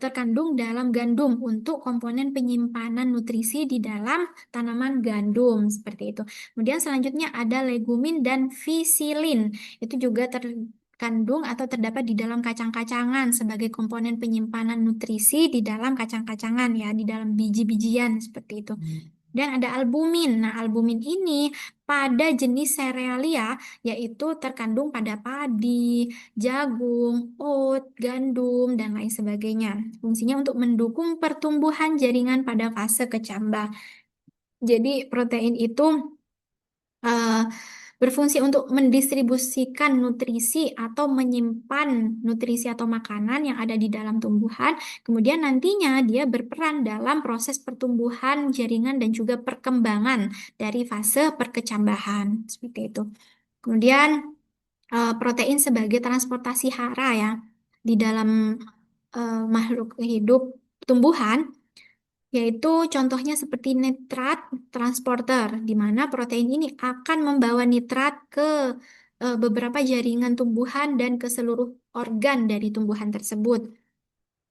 terkandung dalam gandum untuk komponen penyimpanan nutrisi di dalam tanaman gandum, seperti itu. Kemudian selanjutnya ada legumin dan fisilin, itu juga terkandung atau terdapat di dalam kacang-kacangan sebagai komponen penyimpanan nutrisi di dalam kacang-kacangan ya, di dalam biji-bijian seperti itu. Dan ada albumin. Nah, albumin ini pada jenis serealia yaitu terkandung pada padi, jagung, oat, gandum, dan lain sebagainya. Fungsinya untuk mendukung pertumbuhan jaringan pada fase kecambah. Jadi protein itu eh, berfungsi untuk mendistribusikan nutrisi atau menyimpan nutrisi atau makanan yang ada di dalam tumbuhan. Kemudian nantinya dia berperan dalam proses pertumbuhan jaringan dan juga perkembangan dari fase perkecambahan. Seperti itu. Kemudian protein sebagai transportasi hara ya di dalam makhluk hidup tumbuhan yaitu contohnya seperti nitrat transporter, di mana protein ini akan membawa nitrat ke beberapa jaringan tumbuhan dan ke seluruh organ dari tumbuhan tersebut.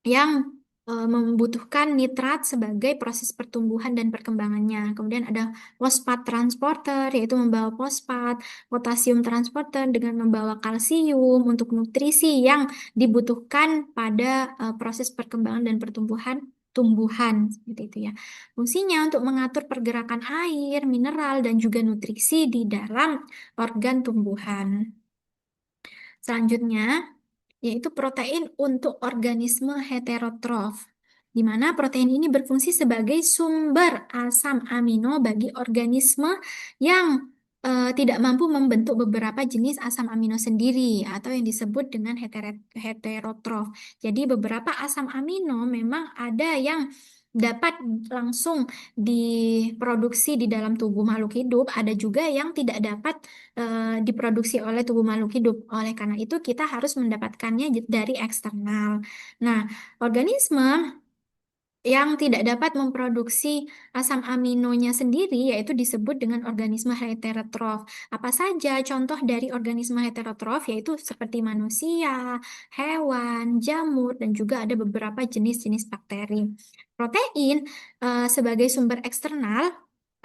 yang membutuhkan nitrat sebagai proses pertumbuhan dan perkembangannya. Kemudian ada fosfat transporter, yaitu membawa fosfat, potasium transporter dengan membawa kalsium untuk nutrisi yang dibutuhkan pada proses perkembangan dan pertumbuhan tumbuhan seperti itu ya. Fungsinya untuk mengatur pergerakan air, mineral, dan juga nutrisi di dalam organ tumbuhan. Selanjutnya, yaitu protein untuk organisme heterotrof, di mana protein ini berfungsi sebagai sumber asam amino bagi organisme yang tidak mampu membentuk beberapa jenis asam amino sendiri atau yang disebut dengan heterotrof. Jadi beberapa asam amino memang ada yang dapat langsung diproduksi di dalam tubuh makhluk hidup, ada juga yang tidak dapat diproduksi oleh tubuh makhluk hidup. Oleh karena itu, kita harus mendapatkannya dari eksternal. Nah, organisme yang tidak dapat memproduksi asam aminonya sendiri, yaitu disebut dengan organisme heterotrof. Apa saja contoh dari organisme heterotrof, yaitu seperti manusia, hewan, jamur, dan juga ada beberapa jenis-jenis bakteri. Protein sebagai sumber eksternal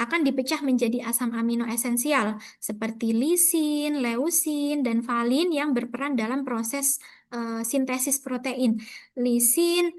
akan dipecah menjadi asam amino esensial seperti lisin, leusin, dan valin yang berperan dalam proses sintesis protein. Lisin,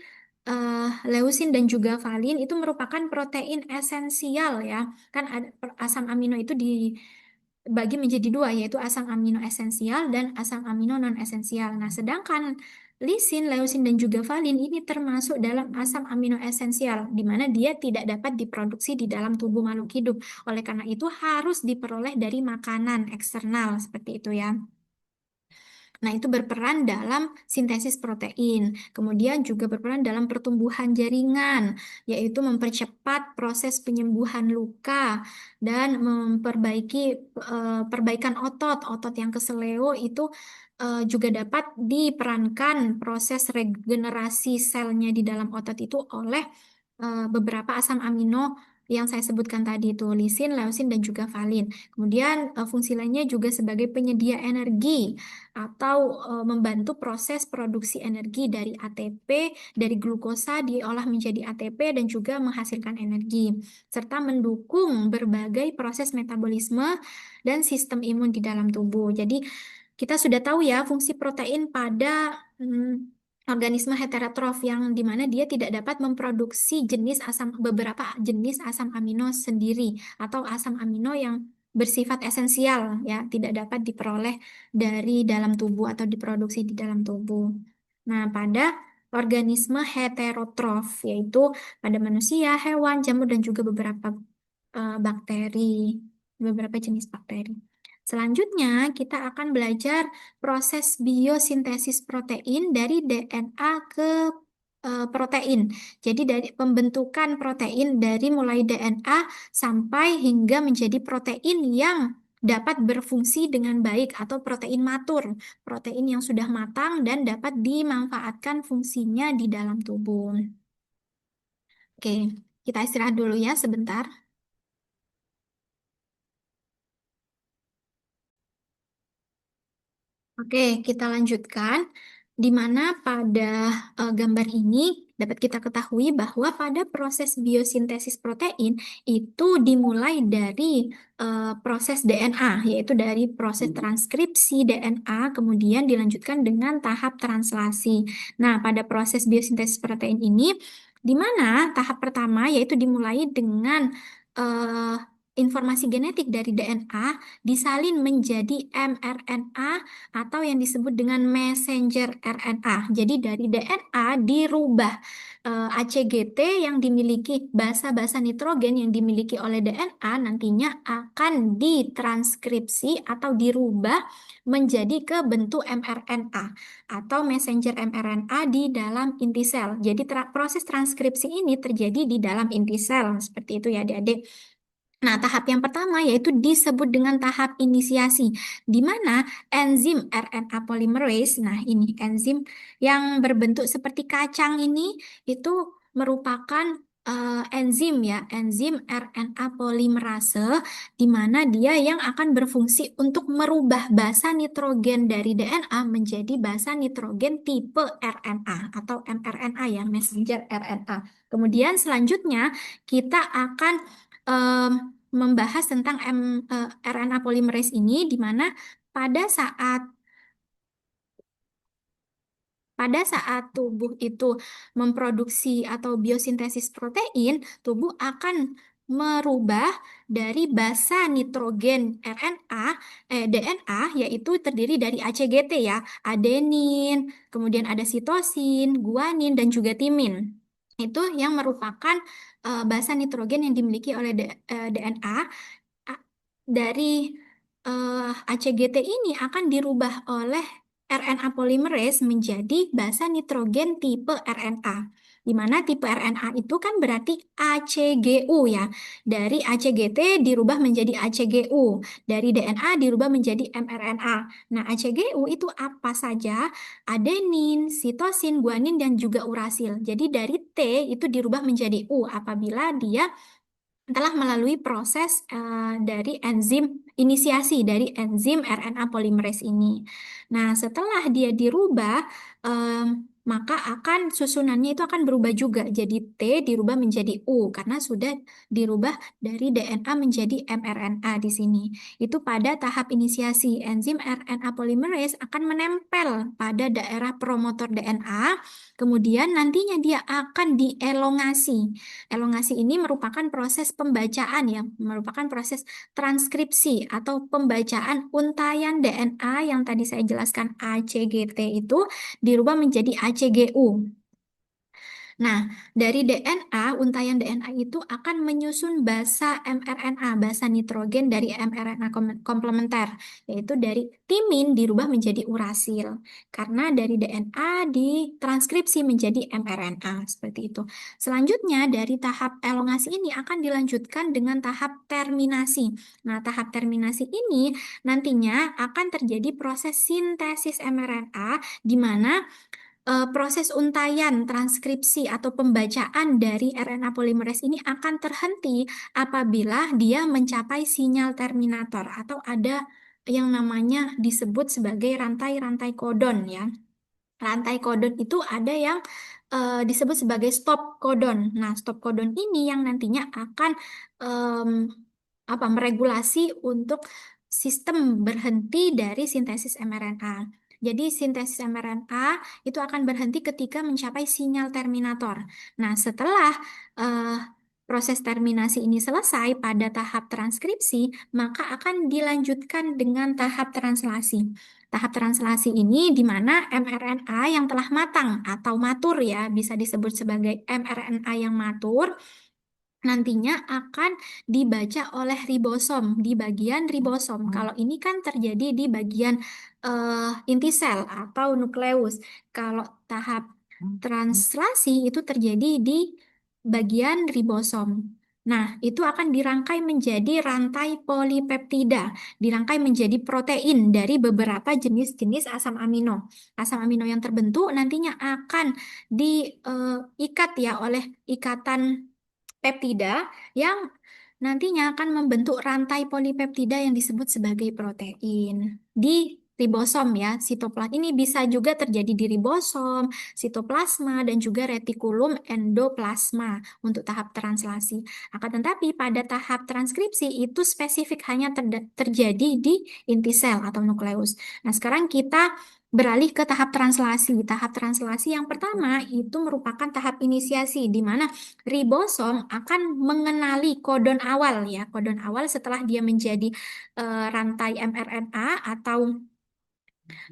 leusin dan juga valin itu merupakan protein esensial ya. Kan ada asam amino itu dibagi menjadi dua, yaitu asam amino esensial dan asam amino non esensial. Nah, sedangkan lisin, leusin dan juga valin ini termasuk dalam asam amino esensial, di mana dia tidak dapat diproduksi di dalam tubuh makhluk hidup. Oleh karena itu harus diperoleh dari makanan eksternal seperti itu ya. Nah, itu berperan dalam sintesis protein. Kemudian juga berperan dalam pertumbuhan jaringan, yaitu mempercepat proses penyembuhan luka dan memperbaiki perbaikan otot. Otot yang keseleo itu juga dapat diperankan proses regenerasi selnya di dalam otot itu oleh beberapa asam amino yang saya sebutkan tadi itu lisin, leusin, dan juga valin. Kemudian fungsi lainnya juga sebagai penyedia energi atau membantu proses produksi energi dari ATP, dari glukosa diolah menjadi ATP dan juga menghasilkan energi, serta mendukung berbagai proses metabolisme dan sistem imun di dalam tubuh. Jadi kita sudah tahu ya fungsi protein pada organisme heterotrof yang dimana dia tidak dapat memproduksi beberapa jenis asam amino sendiri atau asam amino yang bersifat esensial ya tidak dapat diperoleh dari dalam tubuh atau diproduksi di dalam tubuh. Nah, pada organisme heterotrof yaitu pada manusia, hewan, jamur dan juga bakteri, beberapa jenis bakteri. Selanjutnya, kita akan belajar proses biosintesis protein dari DNA ke protein. Jadi dari pembentukan protein dari mulai DNA sampai hingga menjadi protein yang dapat berfungsi dengan baik atau protein matur, protein yang sudah matang dan dapat dimanfaatkan fungsinya di dalam tubuh. Oke, kita istirahat dulu ya sebentar. Oke, kita lanjutkan. Di mana pada gambar ini dapat kita ketahui bahwa pada proses biosintesis protein itu dimulai dari proses DNA, yaitu dari proses transkripsi DNA, kemudian dilanjutkan dengan tahap translasi. Nah, pada proses biosintesis protein ini, di mana tahap pertama yaitu dimulai dengan eh, informasi genetik dari DNA disalin menjadi mRNA atau yang disebut dengan messenger RNA. Jadi dari DNA dirubah ACGT yang dimiliki basa-basa nitrogen yang dimiliki oleh DNA nantinya akan ditranskripsi atau dirubah menjadi ke bentuk mRNA atau messenger mRNA di dalam inti sel. Jadi proses transkripsi ini terjadi di dalam inti sel seperti itu ya adik-adik. Nah, tahap yang pertama yaitu disebut dengan tahap inisiasi, di mana enzim RNA polymerase, nah ini enzim yang berbentuk seperti kacang ini itu merupakan enzim ya, enzim RNA polimerase, di mana dia yang akan berfungsi untuk merubah basa nitrogen dari DNA menjadi basa nitrogen tipe RNA atau mRNA ya, messenger RNA. Kemudian selanjutnya kita akan em, membahas tentang RNA polimerase ini, di mana pada saat tubuh itu memproduksi atau biosintesis protein, tubuh akan merubah dari basa nitrogen DNA, yaitu terdiri dari ACGT ya, adenin, kemudian ada sitosin, guanin, dan juga timin. Itu yang merupakan basa nitrogen yang dimiliki oleh DNA. Dari ACGT ini akan dirubah oleh RNA polymerase menjadi basa nitrogen tipe RNA. Di mana tipe RNA itu kan berarti ACGU ya. Dari ACGT dirubah menjadi ACGU. Dari DNA dirubah menjadi mRNA. Nah, ACGU itu apa saja? Adenin, sitosin, guanin, dan juga urasil. Jadi dari T itu dirubah menjadi U apabila dia telah melalui proses dari enzim inisiasi dari enzim RNA polimerase ini. Nah, setelah dia dirubah, maka akan susunannya itu akan berubah juga. Jadi T dirubah menjadi U karena sudah dirubah dari DNA menjadi mRNA di sini. Itu pada tahap inisiasi enzim RNA polimerase akan menempel pada daerah promotor DNA, kemudian nantinya dia akan dielongasi. Elongasi ini merupakan proses pembacaan ya, merupakan proses transkripsi atau pembacaan untayan DNA yang tadi saya jelaskan ACGT itu dirubah menjadi ACGU. Nah, dari DNA, untayan DNA itu akan menyusun basa mRNA, basa nitrogen dari mRNA komplementer, yaitu dari timin dirubah menjadi urasil. Karena dari DNA ditranskripsi menjadi mRNA, seperti itu. Selanjutnya, dari tahap elongasi ini akan dilanjutkan dengan tahap terminasi. Nah, tahap terminasi ini nantinya akan terjadi proses sintesis mRNA, di mana proses untayan, transkripsi, atau pembacaan dari RNA polimerase ini akan terhenti apabila dia mencapai sinyal terminator atau ada yang namanya disebut sebagai rantai-rantai kodon ya. Rantai kodon itu ada yang disebut sebagai stop kodon. Nah, stop kodon ini yang nantinya akan em, meregulasi untuk sistem berhenti dari sintesis mRNA. Jadi sintesis mRNA itu akan berhenti ketika mencapai sinyal terminator. Nah, setelah eh, proses terminasi ini selesai pada tahap transkripsi, maka akan dilanjutkan dengan tahap translasi. Tahap translasi ini di mana mRNA yang telah matang atau matur ya, bisa disebut sebagai mRNA yang matur, nantinya akan dibaca oleh ribosom di bagian ribosom. Kalau ini kan terjadi di bagian inti sel atau nukleus. Kalau tahap translasi itu terjadi di bagian ribosom. Nah, itu akan dirangkai menjadi rantai polipeptida, dirangkai menjadi protein dari beberapa jenis-jenis asam amino. Asam amino yang terbentuk nantinya akan diikat ya oleh ikatan peptida yang nantinya akan membentuk rantai polipeptida yang disebut sebagai protein di ribosom ya. Sitoplasma ini bisa juga terjadi di ribosom, sitoplasma, dan juga retikulum endoplasma untuk tahap translasi. Akan tetapi pada tahap transkripsi itu spesifik hanya terjadi di inti sel atau nukleus. Nah, sekarang kita beralih ke tahap translasi. Tahap translasi yang pertama itu merupakan tahap inisiasi di mana ribosom akan mengenali kodon awal ya, kodon awal setelah dia menjadi rantai mRNA atau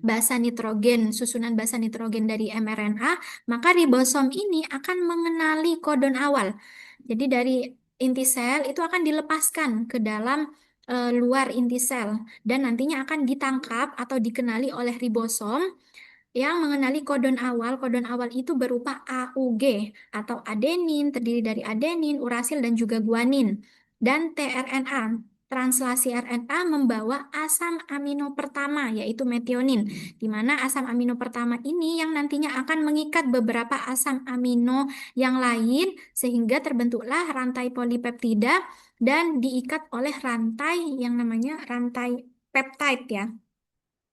basa nitrogen, susunan basa nitrogen dari mRNA, maka ribosom ini akan mengenali kodon awal. Jadi dari inti sel itu akan dilepaskan ke dalam luar inti sel dan nantinya akan ditangkap atau dikenali oleh ribosom yang mengenali kodon awal. Kodon awal itu berupa AUG atau adenin, terdiri dari adenin, urasil, dan juga guanin. Dan tRNA. translasi RNA membawa asam amino pertama, yaitu metionin, di mana asam amino pertama ini yang nantinya akan mengikat beberapa asam amino yang lain, sehingga terbentuklah rantai polipeptida dan diikat oleh rantai yang namanya rantai peptide ya.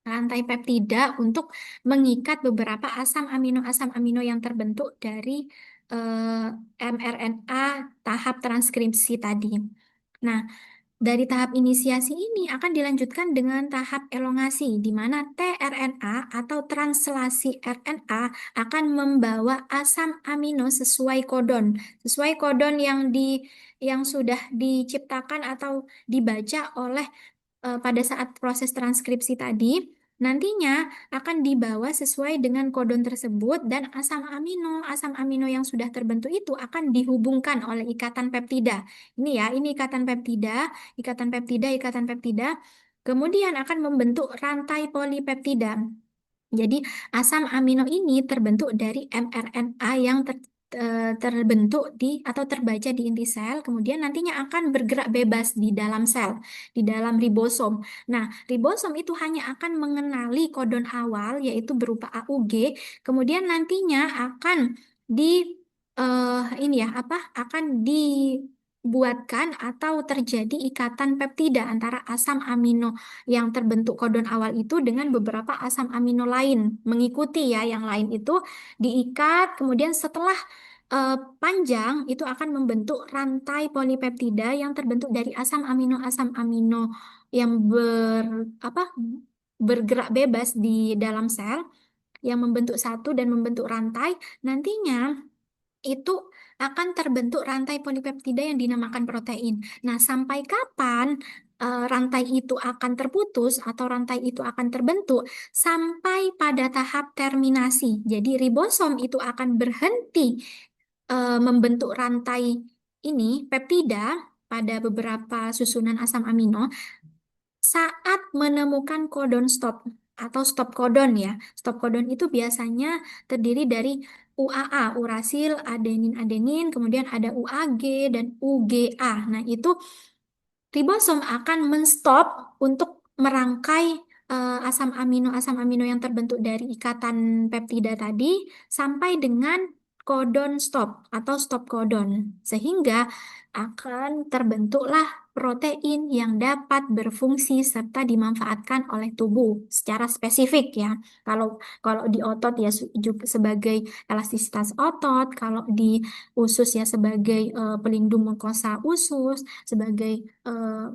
Rantai peptida untuk mengikat beberapa asam amino yang terbentuk dari mRNA tahap transkripsi tadi. Nah, dari tahap inisiasi ini akan dilanjutkan dengan tahap elongasi, di mana tRNA atau translasi RNA akan membawa asam amino sesuai kodon yang sudah diciptakan atau dibaca oleh pada saat proses transkripsi tadi, nantinya akan dibawa sesuai dengan kodon tersebut dan asam amino yang sudah terbentuk itu akan dihubungkan oleh ikatan peptida. Ini ya, ini ikatan peptida, kemudian akan membentuk rantai polipeptida. Jadi asam amino ini terbentuk dari mRNA yang terbentuk atau terbaca di inti sel, kemudian nantinya akan bergerak bebas di dalam sel, di dalam ribosom. Nah, ribosom itu hanya akan mengenali kodon awal yaitu berupa AUG, kemudian nantinya akan di ini ya apa? Akan dibuatkan atau terjadi ikatan peptida antara asam amino yang terbentuk kodon awal itu dengan beberapa asam amino lain mengikuti ya yang lain itu diikat kemudian setelah eh, panjang itu akan membentuk rantai polipeptida yang terbentuk dari asam amino yang apa bergerak bebas di dalam sel yang membentuk satu dan membentuk rantai. Nantinya itu akan terbentuk rantai polipeptida yang dinamakan protein. Nah, sampai kapan rantai itu akan terputus atau rantai itu akan terbentuk? Sampai pada tahap terminasi. Jadi ribosom itu akan berhenti membentuk rantai ini, peptida, pada beberapa susunan asam amino saat menemukan kodon stop atau stop kodon ya. Stop kodon itu biasanya terdiri dari UAA, urasil adenin adenin, kemudian ada UAG dan UGA. Nah, itu ribosom akan menstop untuk merangkai asam amino yang terbentuk dari ikatan peptida tadi sampai dengan kodon stop atau stop kodon, sehingga akan terbentuklah protein yang dapat berfungsi serta dimanfaatkan oleh tubuh secara spesifik ya. Kalau kalau di otot ya juga sebagai elastisitas otot, kalau di usus ya sebagai pelindung mukosa usus, sebagai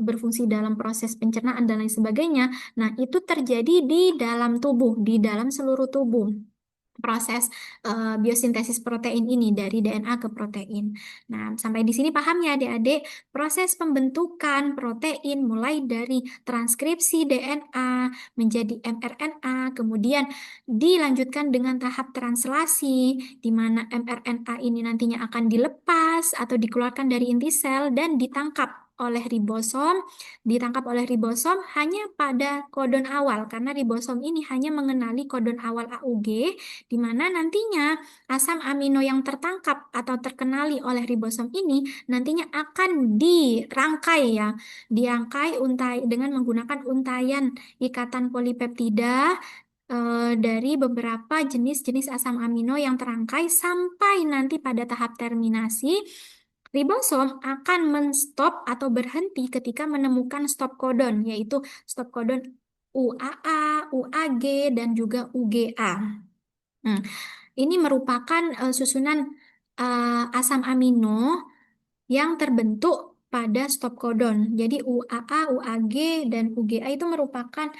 berfungsi dalam proses pencernaan dan lain sebagainya. Nah, itu terjadi di dalam tubuh, di dalam seluruh tubuh. Proses biosintesis protein ini dari DNA ke protein. Nah, sampai di sini paham ya adik-adik? Proses pembentukan protein mulai dari transkripsi DNA menjadi mRNA, kemudian dilanjutkan dengan tahap translasi, di mana mRNA ini nantinya akan dilepas atau dikeluarkan dari inti sel dan ditangkap oleh ribosom hanya pada kodon awal, karena ribosom ini hanya mengenali kodon awal AUG, di mana nantinya asam amino yang tertangkap atau terkenali oleh ribosom ini nantinya akan dirangkai ya, dirangkai dengan menggunakan untaian ikatan polipeptida dari beberapa jenis-jenis asam amino yang terangkai sampai nanti pada tahap terminasi. Ribosom akan menstop atau berhenti ketika menemukan stop kodon, yaitu stop kodon UAA, UAG, dan juga UGA. Hmm, ini merupakan susunan asam amino yang terbentuk pada stop codon. Jadi UAA, UAG, dan UGA itu merupakan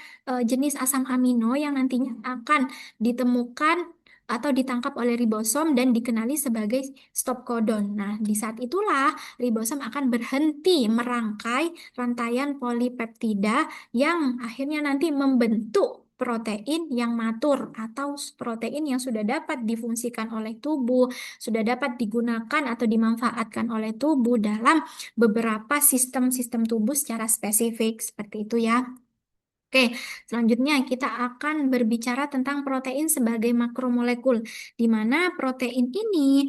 jenis asam amino yang nantinya akan ditemukan atau ditangkap oleh ribosom dan dikenali sebagai stop codon. Nah, di saat itulah ribosom akan berhenti merangkai rantaian polipeptida yang akhirnya nanti membentuk protein yang matur atau protein yang sudah dapat difungsikan oleh tubuh, sudah dapat digunakan atau dimanfaatkan oleh tubuh dalam beberapa sistem-sistem tubuh secara spesifik seperti itu ya. Oke, selanjutnya kita akan berbicara tentang protein sebagai makromolekul, di mana protein ini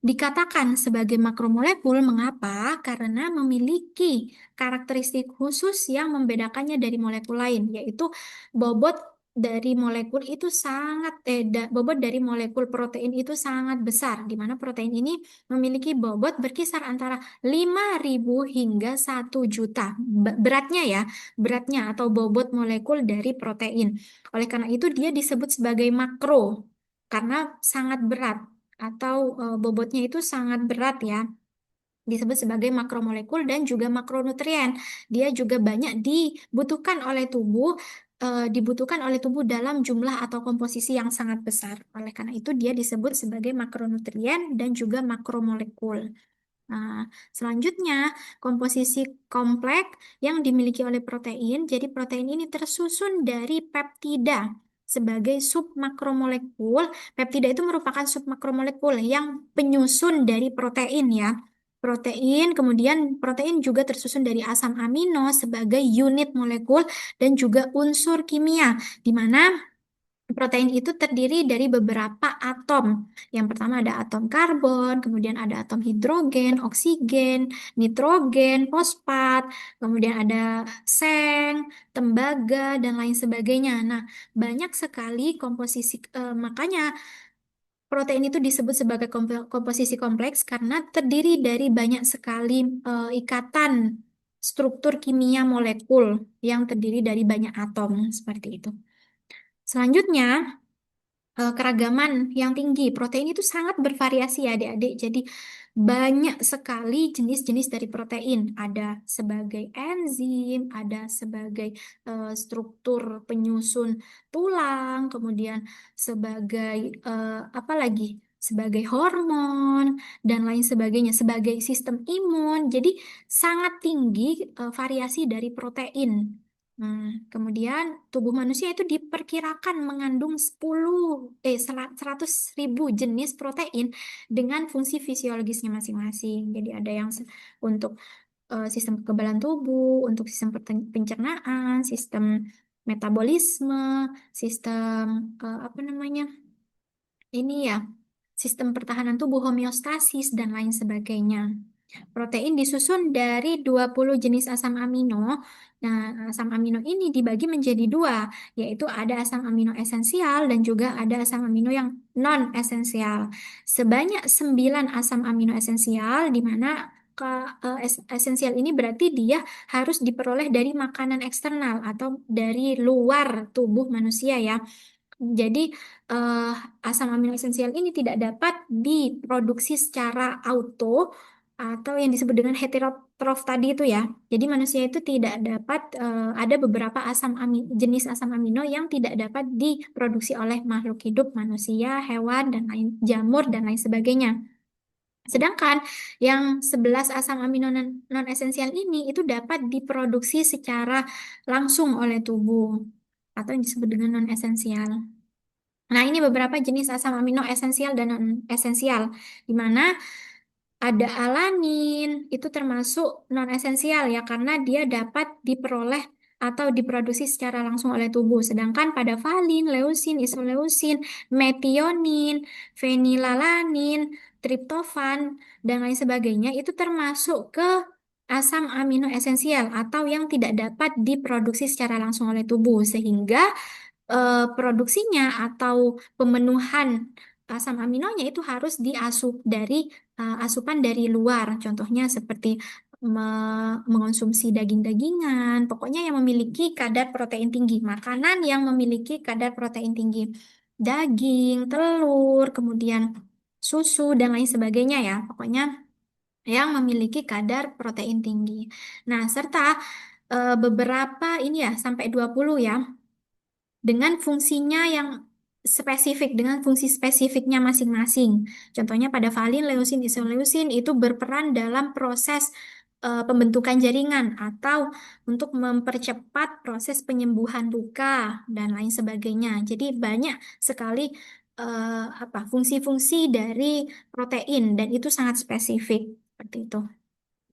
Dikatakan sebagai makromolekul, mengapa? Karena memiliki karakteristik khusus yang membedakannya dari molekul lain, yaitu bobot dari molekul itu bobot dari molekul protein itu sangat besar, di mana protein ini memiliki bobot berkisar antara 5.000 hingga 1 juta. Beratnya ya, beratnya atau bobot molekul dari protein. Oleh karena itu dia disebut sebagai makro, karena sangat berat atau bobotnya itu sangat berat ya, disebut sebagai makromolekul dan juga makronutrien. Dia juga banyak dibutuhkan oleh tubuh dalam jumlah atau komposisi yang sangat besar. Oleh karena itu dia disebut sebagai makronutrien dan juga makromolekul. Nah, selanjutnya, komposisi kompleks yang dimiliki oleh protein. Jadi, protein ini tersusun dari peptida sebagai submakromolekul. Peptida itu merupakan submakromolekul yang penyusun dari protein ya. Kemudian protein juga tersusun dari asam amino sebagai unit molekul dan juga unsur kimia, di mana protein itu terdiri dari beberapa atom. Yang pertama ada atom karbon, kemudian ada atom hidrogen, oksigen, nitrogen, fosfat, kemudian ada seng, tembaga, dan lain sebagainya. Nah, banyak sekali makanya protein itu disebut sebagai komposisi kompleks karena terdiri dari banyak sekali ikatan struktur kimia molekul yang terdiri dari banyak atom, seperti itu. Selanjutnya, keragaman yang tinggi. Protein itu sangat bervariasi ya adik-adik. Jadi banyak sekali jenis-jenis dari protein. Ada sebagai enzim, ada sebagai struktur penyusun tulang, kemudian sebagai apa lagi? Sebagai hormon dan lain sebagainya, sebagai sistem imun. Jadi sangat tinggi variasi dari protein. Nah, kemudian tubuh manusia itu diperkirakan mengandung 100.000 jenis protein dengan fungsi fisiologisnya masing-masing. Jadi ada yang untuk sistem kekebalan tubuh, untuk sistem pencernaan, sistem metabolisme, sistem apa namanya? Ini ya, sistem pertahanan tubuh, homeostasis dan lain sebagainya. Protein disusun dari 20 jenis asam amino. Nah, asam amino ini dibagi menjadi dua, yaitu ada asam amino esensial dan juga ada asam amino yang non-esensial. Sebanyak 9 asam amino esensial, di mana esensial ini berarti dia harus diperoleh dari makanan eksternal atau dari luar tubuh manusia ya. Jadi eh, asam amino esensial ini tidak dapat diproduksi secara auto atau yang disebut dengan heterotrof tadi itu ya. Jadi manusia itu tidak dapat ada beberapa jenis asam amino yang tidak dapat diproduksi oleh makhluk hidup, manusia, hewan dan lain jamur dan lain sebagainya. Sedangkan yang 11 asam amino non esensial ini itu dapat diproduksi secara langsung oleh tubuh atau yang disebut dengan non esensial. Nah, ini beberapa jenis asam amino esensial dan non-esensial, di mana ada alanin, itu termasuk non-esensial ya, karena dia dapat diperoleh atau diproduksi secara langsung oleh tubuh. Sedangkan pada valin, leusin, isoleusin, metionin, fenilalanin, triptofan, dan lain sebagainya, itu termasuk ke asam amino esensial atau yang tidak dapat diproduksi secara langsung oleh tubuh, sehingga produksinya atau pemenuhan asam aminonya itu harus asupan dari luar. Contohnya seperti mengonsumsi daging-dagingan, pokoknya yang memiliki kadar protein tinggi, makanan yang memiliki kadar protein tinggi, daging, telur, kemudian susu dan lain sebagainya ya. Pokoknya yang memiliki kadar protein tinggi. Nah, serta beberapa ini ya sampai 20 ya dengan fungsinya yang spesifik, dengan fungsi spesifiknya masing-masing. Contohnya pada valin, leusin, isoleusin itu berperan dalam proses pembentukan jaringan atau untuk mempercepat proses penyembuhan luka dan lain sebagainya. Jadi banyak sekali fungsi-fungsi dari protein dan itu sangat spesifik seperti itu.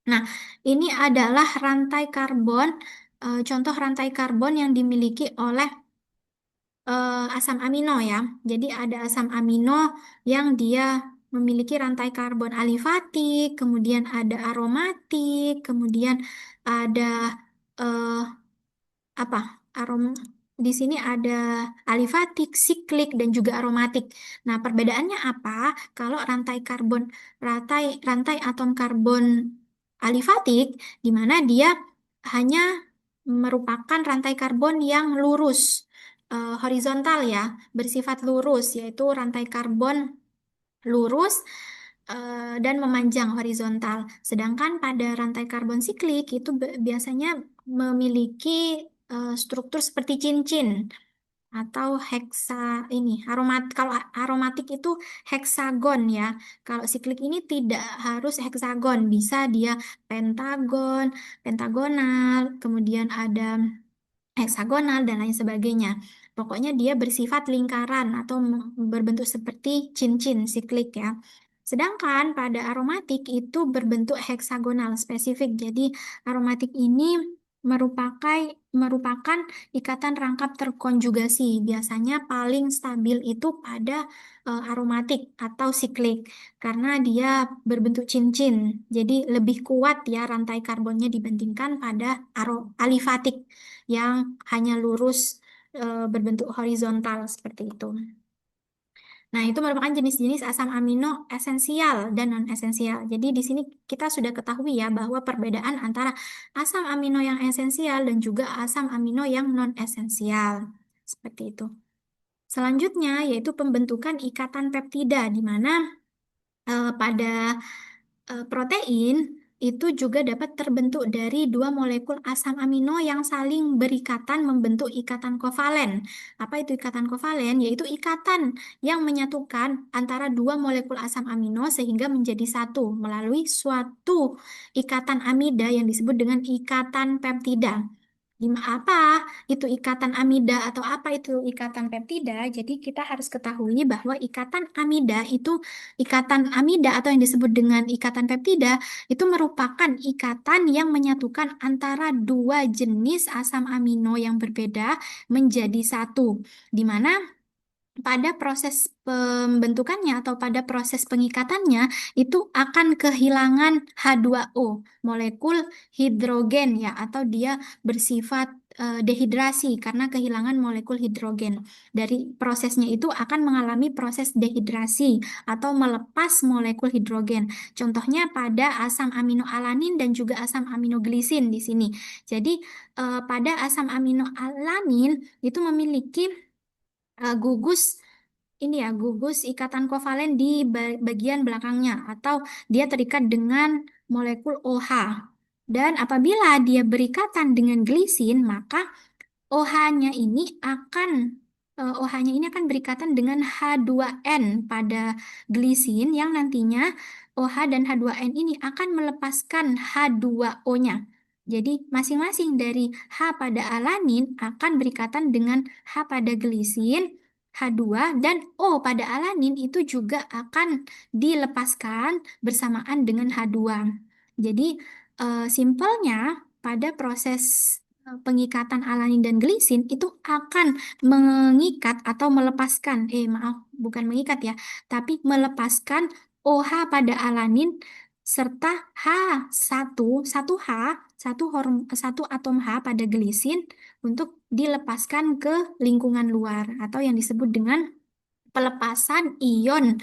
Nah, ini adalah rantai karbon, contoh rantai karbon yang dimiliki oleh asam amino ya. Jadi ada asam amino yang dia memiliki rantai karbon alifatik, kemudian ada aromatik, kemudian ada eh, apa arom di sini ada alifatik, siklik dan juga aromatik. Nah, perbedaannya apa? Kalau rantai rantai atom karbon alifatik di mana dia hanya merupakan rantai karbon yang lurus, horizontal ya, bersifat lurus, yaitu rantai karbon lurus dan memanjang horizontal. Sedangkan pada rantai karbon siklik itu biasanya memiliki struktur seperti cincin atau heksa ini kalau aromatik itu heksagon ya. Kalau siklik ini tidak harus heksagon, bisa dia pentagon, pentagonal, kemudian ada heksagonal dan lain sebagainya. Pokoknya dia bersifat lingkaran atau berbentuk seperti cincin siklik ya. Sedangkan pada aromatik itu berbentuk heksagonal spesifik. Jadi aromatik ini merupakan merupakan ikatan rangkap terkonjugasi. Biasanya paling stabil itu pada aromatik atau siklik karena dia berbentuk cincin. Jadi lebih kuat ya rantai karbonnya dibandingkan pada alifatik yang hanya lurus berbentuk horizontal seperti itu. Nah, itu merupakan jenis-jenis asam amino esensial dan non-esensial. Jadi di sini kita sudah ketahui ya bahwa perbedaan antara asam amino yang esensial dan juga asam amino yang non-esensial. Seperti itu. Selanjutnya yaitu pembentukan ikatan peptida di mana pada protein itu juga dapat terbentuk dari dua molekul asam amino yang saling berikatan membentuk ikatan kovalen. Apa itu ikatan kovalen? Yaitu ikatan yang menyatukan antara dua molekul asam amino sehingga menjadi satu melalui suatu ikatan amida yang disebut dengan ikatan peptida. Apa itu ikatan amida atau apa itu ikatan peptida? Jadi kita harus ketahui bahwa ikatan amida itu ikatan amida atau yang disebut dengan ikatan peptida itu merupakan ikatan yang menyatukan antara dua jenis asam amino yang berbeda menjadi satu, di mana pada proses pembentukannya atau pada proses pengikatannya itu akan kehilangan H2O, molekul hidrogen ya, atau dia bersifat dehidrasi karena kehilangan molekul hidrogen. Dari prosesnya itu akan mengalami proses dehidrasi atau melepas molekul hidrogen. Contohnya pada asam amino alanin dan juga asam amino glisin di sini. Jadi pada asam amino alanin itu memiliki gugus ini ya, gugus ikatan kovalen di bagian belakangnya atau dia terikat dengan molekul OH. Dan apabila dia berikatan dengan glisin, maka OH-nya ini akan OH-nya ini akan berikatan dengan H2N pada glisin yang nantinya OH dan H2N ini akan melepaskan H2O-nya. Jadi masing-masing dari H pada alanin akan berikatan dengan H pada glisin, H2 dan O pada alanin itu juga akan dilepaskan bersamaan dengan H2. Jadi simpelnya pada proses pengikatan alanin dan glisin itu akan mengikat atau melepaskan, maaf, bukan mengikat ya, tapi melepaskan OH pada alanin serta H1, satu atom H pada glisin untuk dilepaskan ke lingkungan luar atau yang disebut dengan pelepasan ion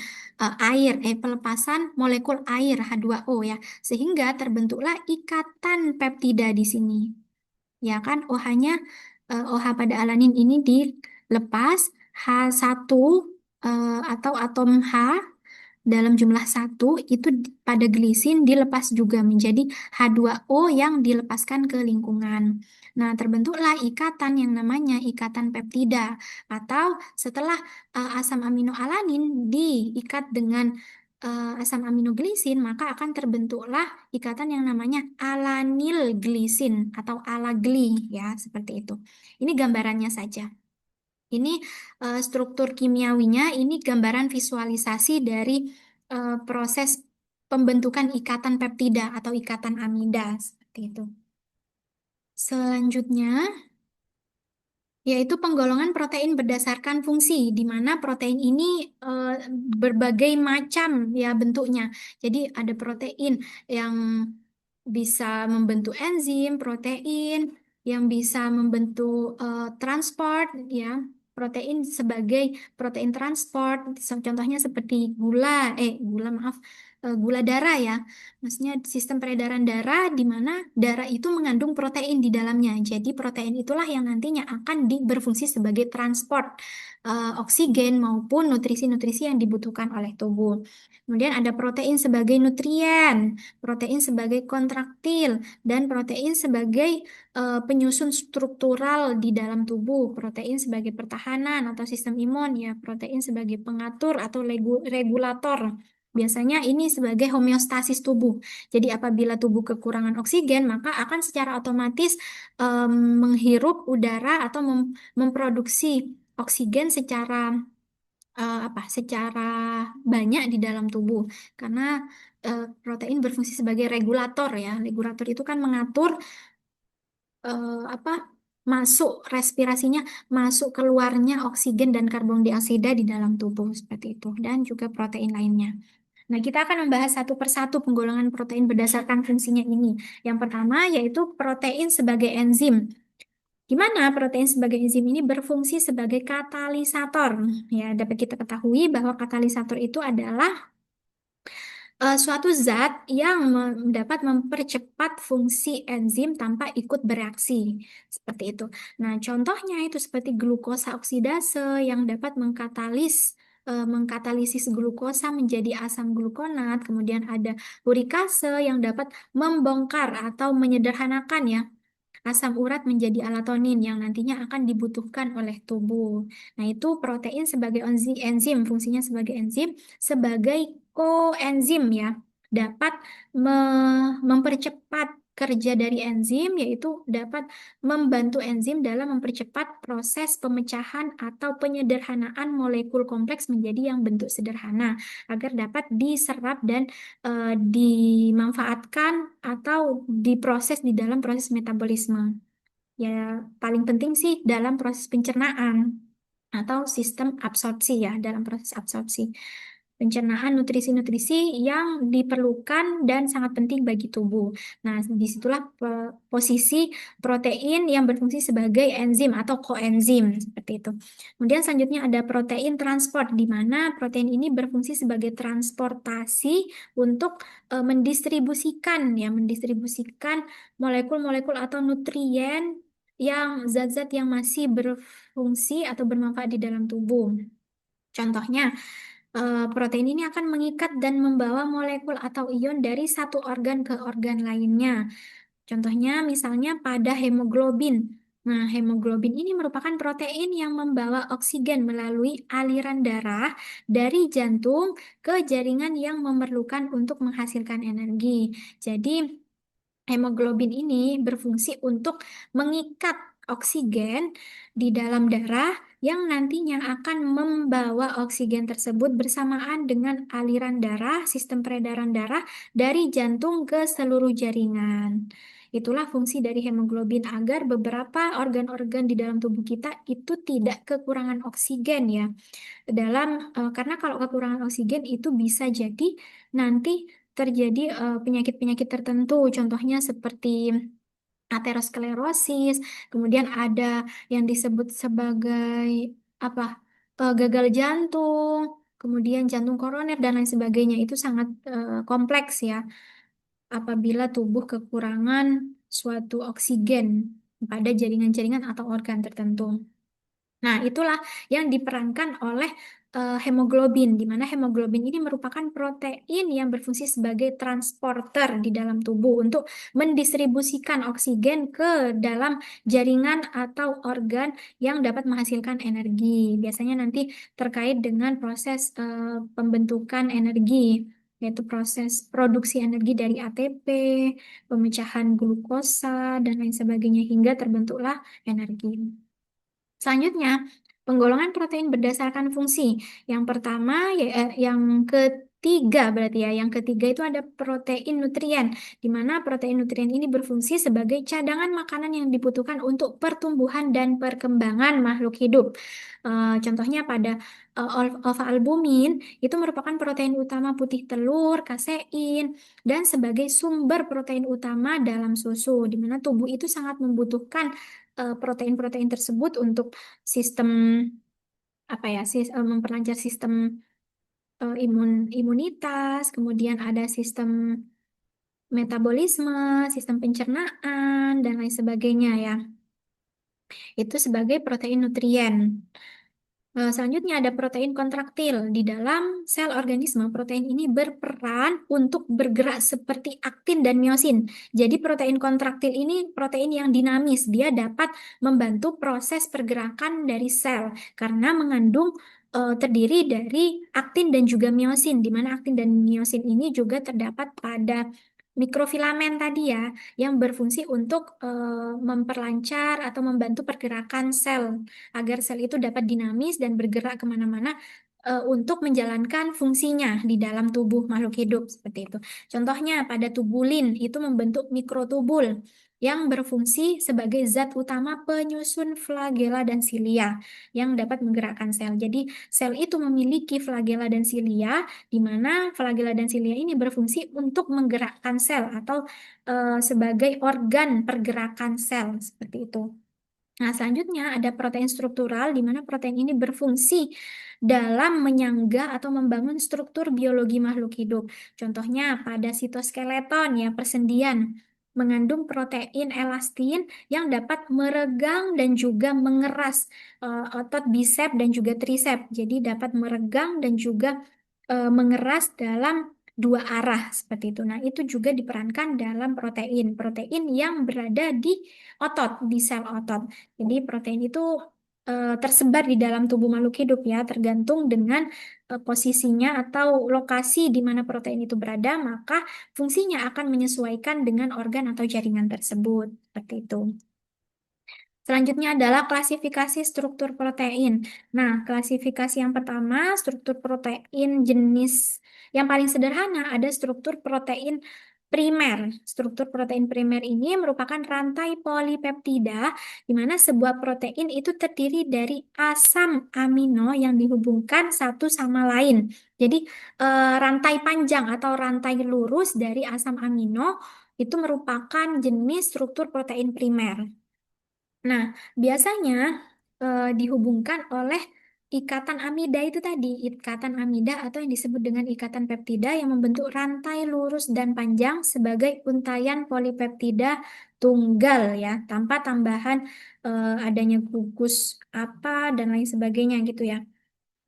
pelepasan molekul air H2O ya, sehingga terbentuklah ikatan peptida di sini. Ya kan, OH-nya OH pada alanin ini dilepas H1 atau atom H dalam jumlah satu itu pada glisin dilepas juga menjadi H2O yang dilepaskan ke lingkungan. Nah, terbentuklah ikatan yang namanya ikatan peptida atau setelah asam amino alanin diikat dengan asam amino glisin, maka akan terbentuklah ikatan yang namanya alanil glisin atau alagli ya, seperti itu. Ini gambarannya saja. Ini struktur kimiawinya, ini gambaran visualisasi dari proses pembentukan ikatan peptida atau ikatan amida seperti itu. Selanjutnya, yaitu penggolongan protein berdasarkan fungsi, di mana protein ini berbagai macam ya bentuknya. Jadi ada protein yang bisa membentuk enzim, protein yang bisa membentuk transport, ya, protein sebagai protein transport. Contohnya seperti gula maaf, gula darah ya. Maksudnya sistem peredaran darah di mana darah itu mengandung protein di dalamnya. Jadi protein itulah yang nantinya akan berfungsi sebagai transport oksigen maupun nutrisi-nutrisi yang dibutuhkan oleh tubuh. Kemudian ada protein sebagai nutrien, protein sebagai kontraktil, dan protein sebagai penyusun struktural di dalam tubuh, protein sebagai pertahanan atau sistem imun, ya, protein sebagai pengatur atau regulator. Biasanya ini sebagai homeostasis tubuh. Jadi apabila tubuh kekurangan oksigen, maka akan secara otomatis menghirup udara atau memproduksi oksigen secara banyak di dalam tubuh, karena protein berfungsi sebagai regulator ya. Regulator itu kan mengatur apa masuk respirasinya, masuk keluarnya oksigen dan karbon dioksida di dalam tubuh seperti itu, dan juga protein lainnya. Nah, kita akan membahas satu persatu penggolongan protein berdasarkan fungsinya ini. Yang pertama yaitu protein sebagai enzim. Gimana protein sebagai enzim ini berfungsi sebagai katalisator? Ya, dapat kita ketahui bahwa katalisator itu adalah suatu zat yang dapat mempercepat fungsi enzim tanpa ikut bereaksi. Seperti itu. Nah, contohnya itu seperti glukosa oksidase yang dapat mengkatalisis glukosa menjadi asam glukonat. Kemudian ada urikase yang dapat membongkar atau menyederhanakan ya asam urat menjadi alatonin yang nantinya akan dibutuhkan oleh tubuh. Nah, itu protein sebagai enzim, fungsinya sebagai enzim, sebagai koenzim ya, dapat mempercepat kerja dari enzim, yaitu dapat membantu enzim dalam mempercepat proses pemecahan atau penyederhanaan molekul kompleks menjadi yang bentuk sederhana agar dapat diserap dan dimanfaatkan atau diproses di dalam proses metabolisme. Ya, paling penting sih dalam proses pencernaan atau sistem absorpsi ya, dalam proses absorpsi. Pencernaan nutrisi-nutrisi yang diperlukan dan sangat penting bagi tubuh. Nah, disitulah posisi protein yang berfungsi sebagai enzim atau koenzim, seperti itu. Kemudian selanjutnya ada protein transport, di mana protein ini berfungsi sebagai transportasi untuk mendistribusikan molekul-molekul atau nutrien yang zat-zat yang masih berfungsi atau bermanfaat di dalam tubuh. Contohnya, protein ini akan mengikat dan membawa molekul atau ion dari satu organ ke organ lainnya. Contohnya, misalnya pada hemoglobin. Nah, hemoglobin ini merupakan protein yang membawa oksigen melalui aliran darah dari jantung ke jaringan yang memerlukan untuk menghasilkan energi. Jadi, hemoglobin ini berfungsi untuk mengikat oksigen di dalam darah yang nantinya akan membawa oksigen tersebut bersamaan dengan aliran darah, sistem peredaran darah dari jantung ke seluruh jaringan. Itulah fungsi dari hemoglobin agar beberapa organ-organ di dalam tubuh kita itu tidak kekurangan oksigen ya. Karena kalau kekurangan oksigen itu bisa jadi nanti terjadi penyakit-penyakit tertentu, contohnya seperti aterosklerosis, kemudian ada yang disebut sebagai apa gagal jantung, kemudian jantung koroner dan lain sebagainya. Itu sangat kompleks ya apabila tubuh kekurangan suatu oksigen pada jaringan-jaringan atau organ tertentu. Nah, itulah yang diperankan oleh hemoglobin, di mana hemoglobin ini merupakan protein yang berfungsi sebagai transporter di dalam tubuh untuk mendistribusikan oksigen ke dalam jaringan atau organ yang dapat menghasilkan energi. Biasanya nanti terkait dengan proses pembentukan energi, yaitu proses produksi energi dari ATP, pemecahan glukosa, dan lain sebagainya, hingga terbentuklah energi. Selanjutnya, penggolongan protein berdasarkan fungsi. Yang pertama, yang ketiga Tiga berarti ya. Yang ketiga itu ada protein nutrien, di mana protein nutrien ini berfungsi sebagai cadangan makanan yang dibutuhkan untuk pertumbuhan dan perkembangan makhluk hidup. Contohnya pada alfa-albumin itu merupakan protein utama putih telur, kasein, dan sebagai sumber protein utama dalam susu, di mana tubuh itu sangat membutuhkan protein-protein tersebut untuk sistem apa ya, memperlancar sistem imunitas, kemudian ada sistem metabolisme, sistem pencernaan, dan lain sebagainya ya. Itu sebagai protein nutrien. Selanjutnya ada protein kontraktil. Di dalam sel organisme, protein ini berperan untuk bergerak seperti aktin dan miosin. Jadi protein kontraktil ini protein yang dinamis. Dia dapat membantu proses pergerakan dari sel karena mengandung terdiri dari aktin dan juga miosin, di mana aktin dan miosin ini juga terdapat pada mikrofilamen tadi ya, yang berfungsi untuk memperlancar atau membantu pergerakan sel agar sel itu dapat dinamis dan bergerak kemana-mana untuk menjalankan fungsinya di dalam tubuh makhluk hidup seperti itu. Contohnya pada tubulin itu membentuk mikrotubul yang berfungsi sebagai zat utama penyusun flagela dan silia yang dapat menggerakkan sel. Jadi sel itu memiliki flagela dan silia, di mana flagela dan silia ini berfungsi untuk menggerakkan sel atau sebagai organ pergerakan sel seperti itu. Nah, selanjutnya ada protein struktural, di mana protein ini berfungsi dalam menyangga atau membangun struktur biologi makhluk hidup. Contohnya pada sitoskeleton, ya, persendian, mengandung protein elastin yang dapat meregang dan juga mengeras otot bisep dan juga trisep. Jadi dapat meregang dan juga mengeras dalam dua arah seperti itu. Nah, itu juga diperankan dalam protein, protein yang berada di otot, di sel otot. Jadi protein itu tersebar di dalam tubuh makhluk hidup ya, tergantung dengan posisinya atau lokasi di mana protein itu berada, maka fungsinya akan menyesuaikan dengan organ atau jaringan tersebut. Seperti itu. Selanjutnya adalah klasifikasi struktur protein. Nah, klasifikasi yang pertama, struktur protein jenis yang paling sederhana ada struktur protein primer. Struktur protein primer ini merupakan rantai polipeptida, di mana sebuah protein itu terdiri dari asam amino yang dihubungkan satu sama lain. Jadi, rantai panjang atau rantai lurus dari asam amino itu merupakan jenis struktur protein primer. Nah, biasanya dihubungkan oleh ikatan amida itu tadi, ikatan amida atau yang disebut dengan ikatan peptida yang membentuk rantai lurus dan panjang sebagai untaian polipeptida tunggal ya, tanpa tambahan adanya gugus apa dan lain sebagainya gitu ya.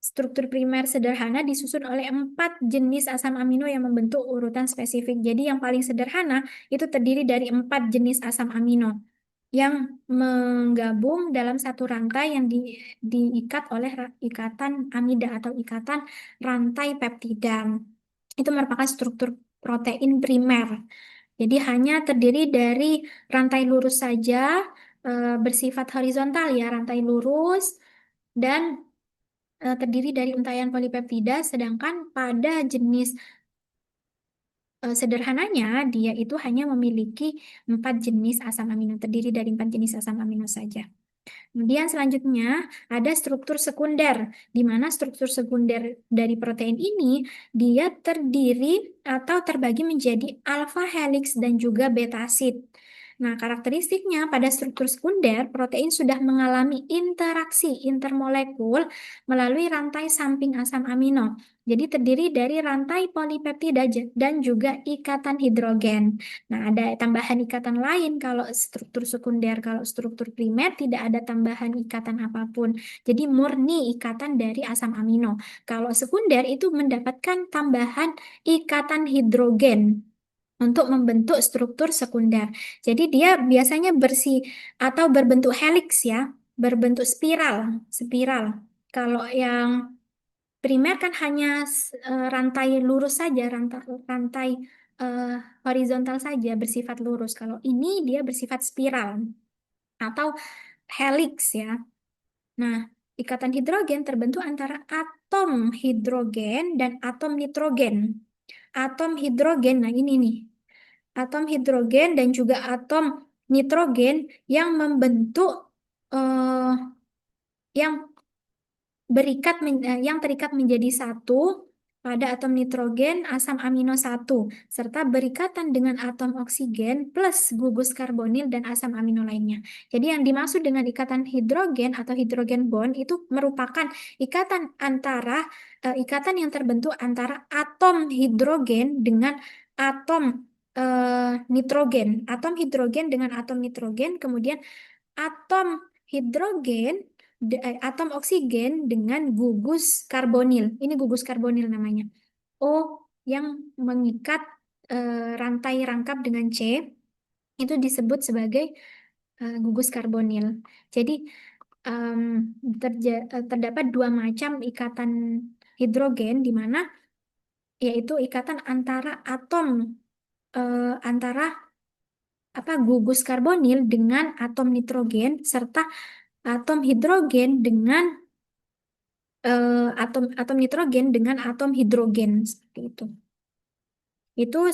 Struktur primer sederhana disusun oleh 4 jenis asam amino yang membentuk urutan spesifik. Jadi yang paling sederhana itu terdiri dari 4 jenis asam amino yang menggabung dalam satu rantai yang diikat oleh ikatan amida atau ikatan rantai peptida. Itu merupakan struktur protein primer. Jadi hanya terdiri dari rantai lurus saja, bersifat horizontal ya, rantai lurus dan terdiri dari untaian polipeptida, sedangkan pada jenis sederhananya dia itu hanya memiliki 4 jenis asam amino, terdiri dari 4 jenis asam amino saja. Kemudian selanjutnya ada struktur sekunder, di mana struktur sekunder dari protein ini dia terdiri atau terbagi menjadi alpha helix dan juga beta sheet. Nah, karakteristiknya pada struktur sekunder, protein sudah mengalami interaksi intermolekul melalui rantai samping asam amino. Jadi terdiri dari rantai polipeptida dan juga ikatan hidrogen. Nah, ada tambahan ikatan lain kalau struktur sekunder, kalau struktur primer tidak ada tambahan ikatan apapun. Jadi murni ikatan dari asam amino. Kalau sekunder itu mendapatkan tambahan ikatan hidrogen untuk membentuk struktur sekunder. Jadi dia biasanya bersih atau berbentuk helix ya, berbentuk spiral, spiral. Kalau yang primer kan hanya rantai lurus saja, rantai eh, horizontal saja bersifat lurus. Kalau ini dia bersifat spiral atau helix ya. Nah, ikatan hidrogen terbentuk antara atom hidrogen dan atom nitrogen. Atom hidrogen, nah ini nih, atom hidrogen dan juga atom nitrogen yang membentuk eh, yang yang terikat menjadi satu pada atom nitrogen asam amino satu serta berikatan dengan atom oksigen plus gugus karbonil dan asam amino lainnya. Jadi yang dimaksud dengan ikatan hidrogen atau hidrogen bond itu merupakan ikatan yang terbentuk antara atom hidrogen dengan atom nitrogen. Atom hidrogen dengan atom nitrogen, kemudian atom hidrogen, atom oksigen dengan gugus karbonil. Ini gugus karbonil namanya. O yang mengikat rantai rangkap dengan C itu disebut sebagai gugus karbonil. Jadi em, terdapat dua macam ikatan hidrogen di mana yaitu ikatan antara atom antara gugus karbonil dengan atom nitrogen serta atom hidrogen dengan atom nitrogen dengan atom hidrogen seperti itu. Itu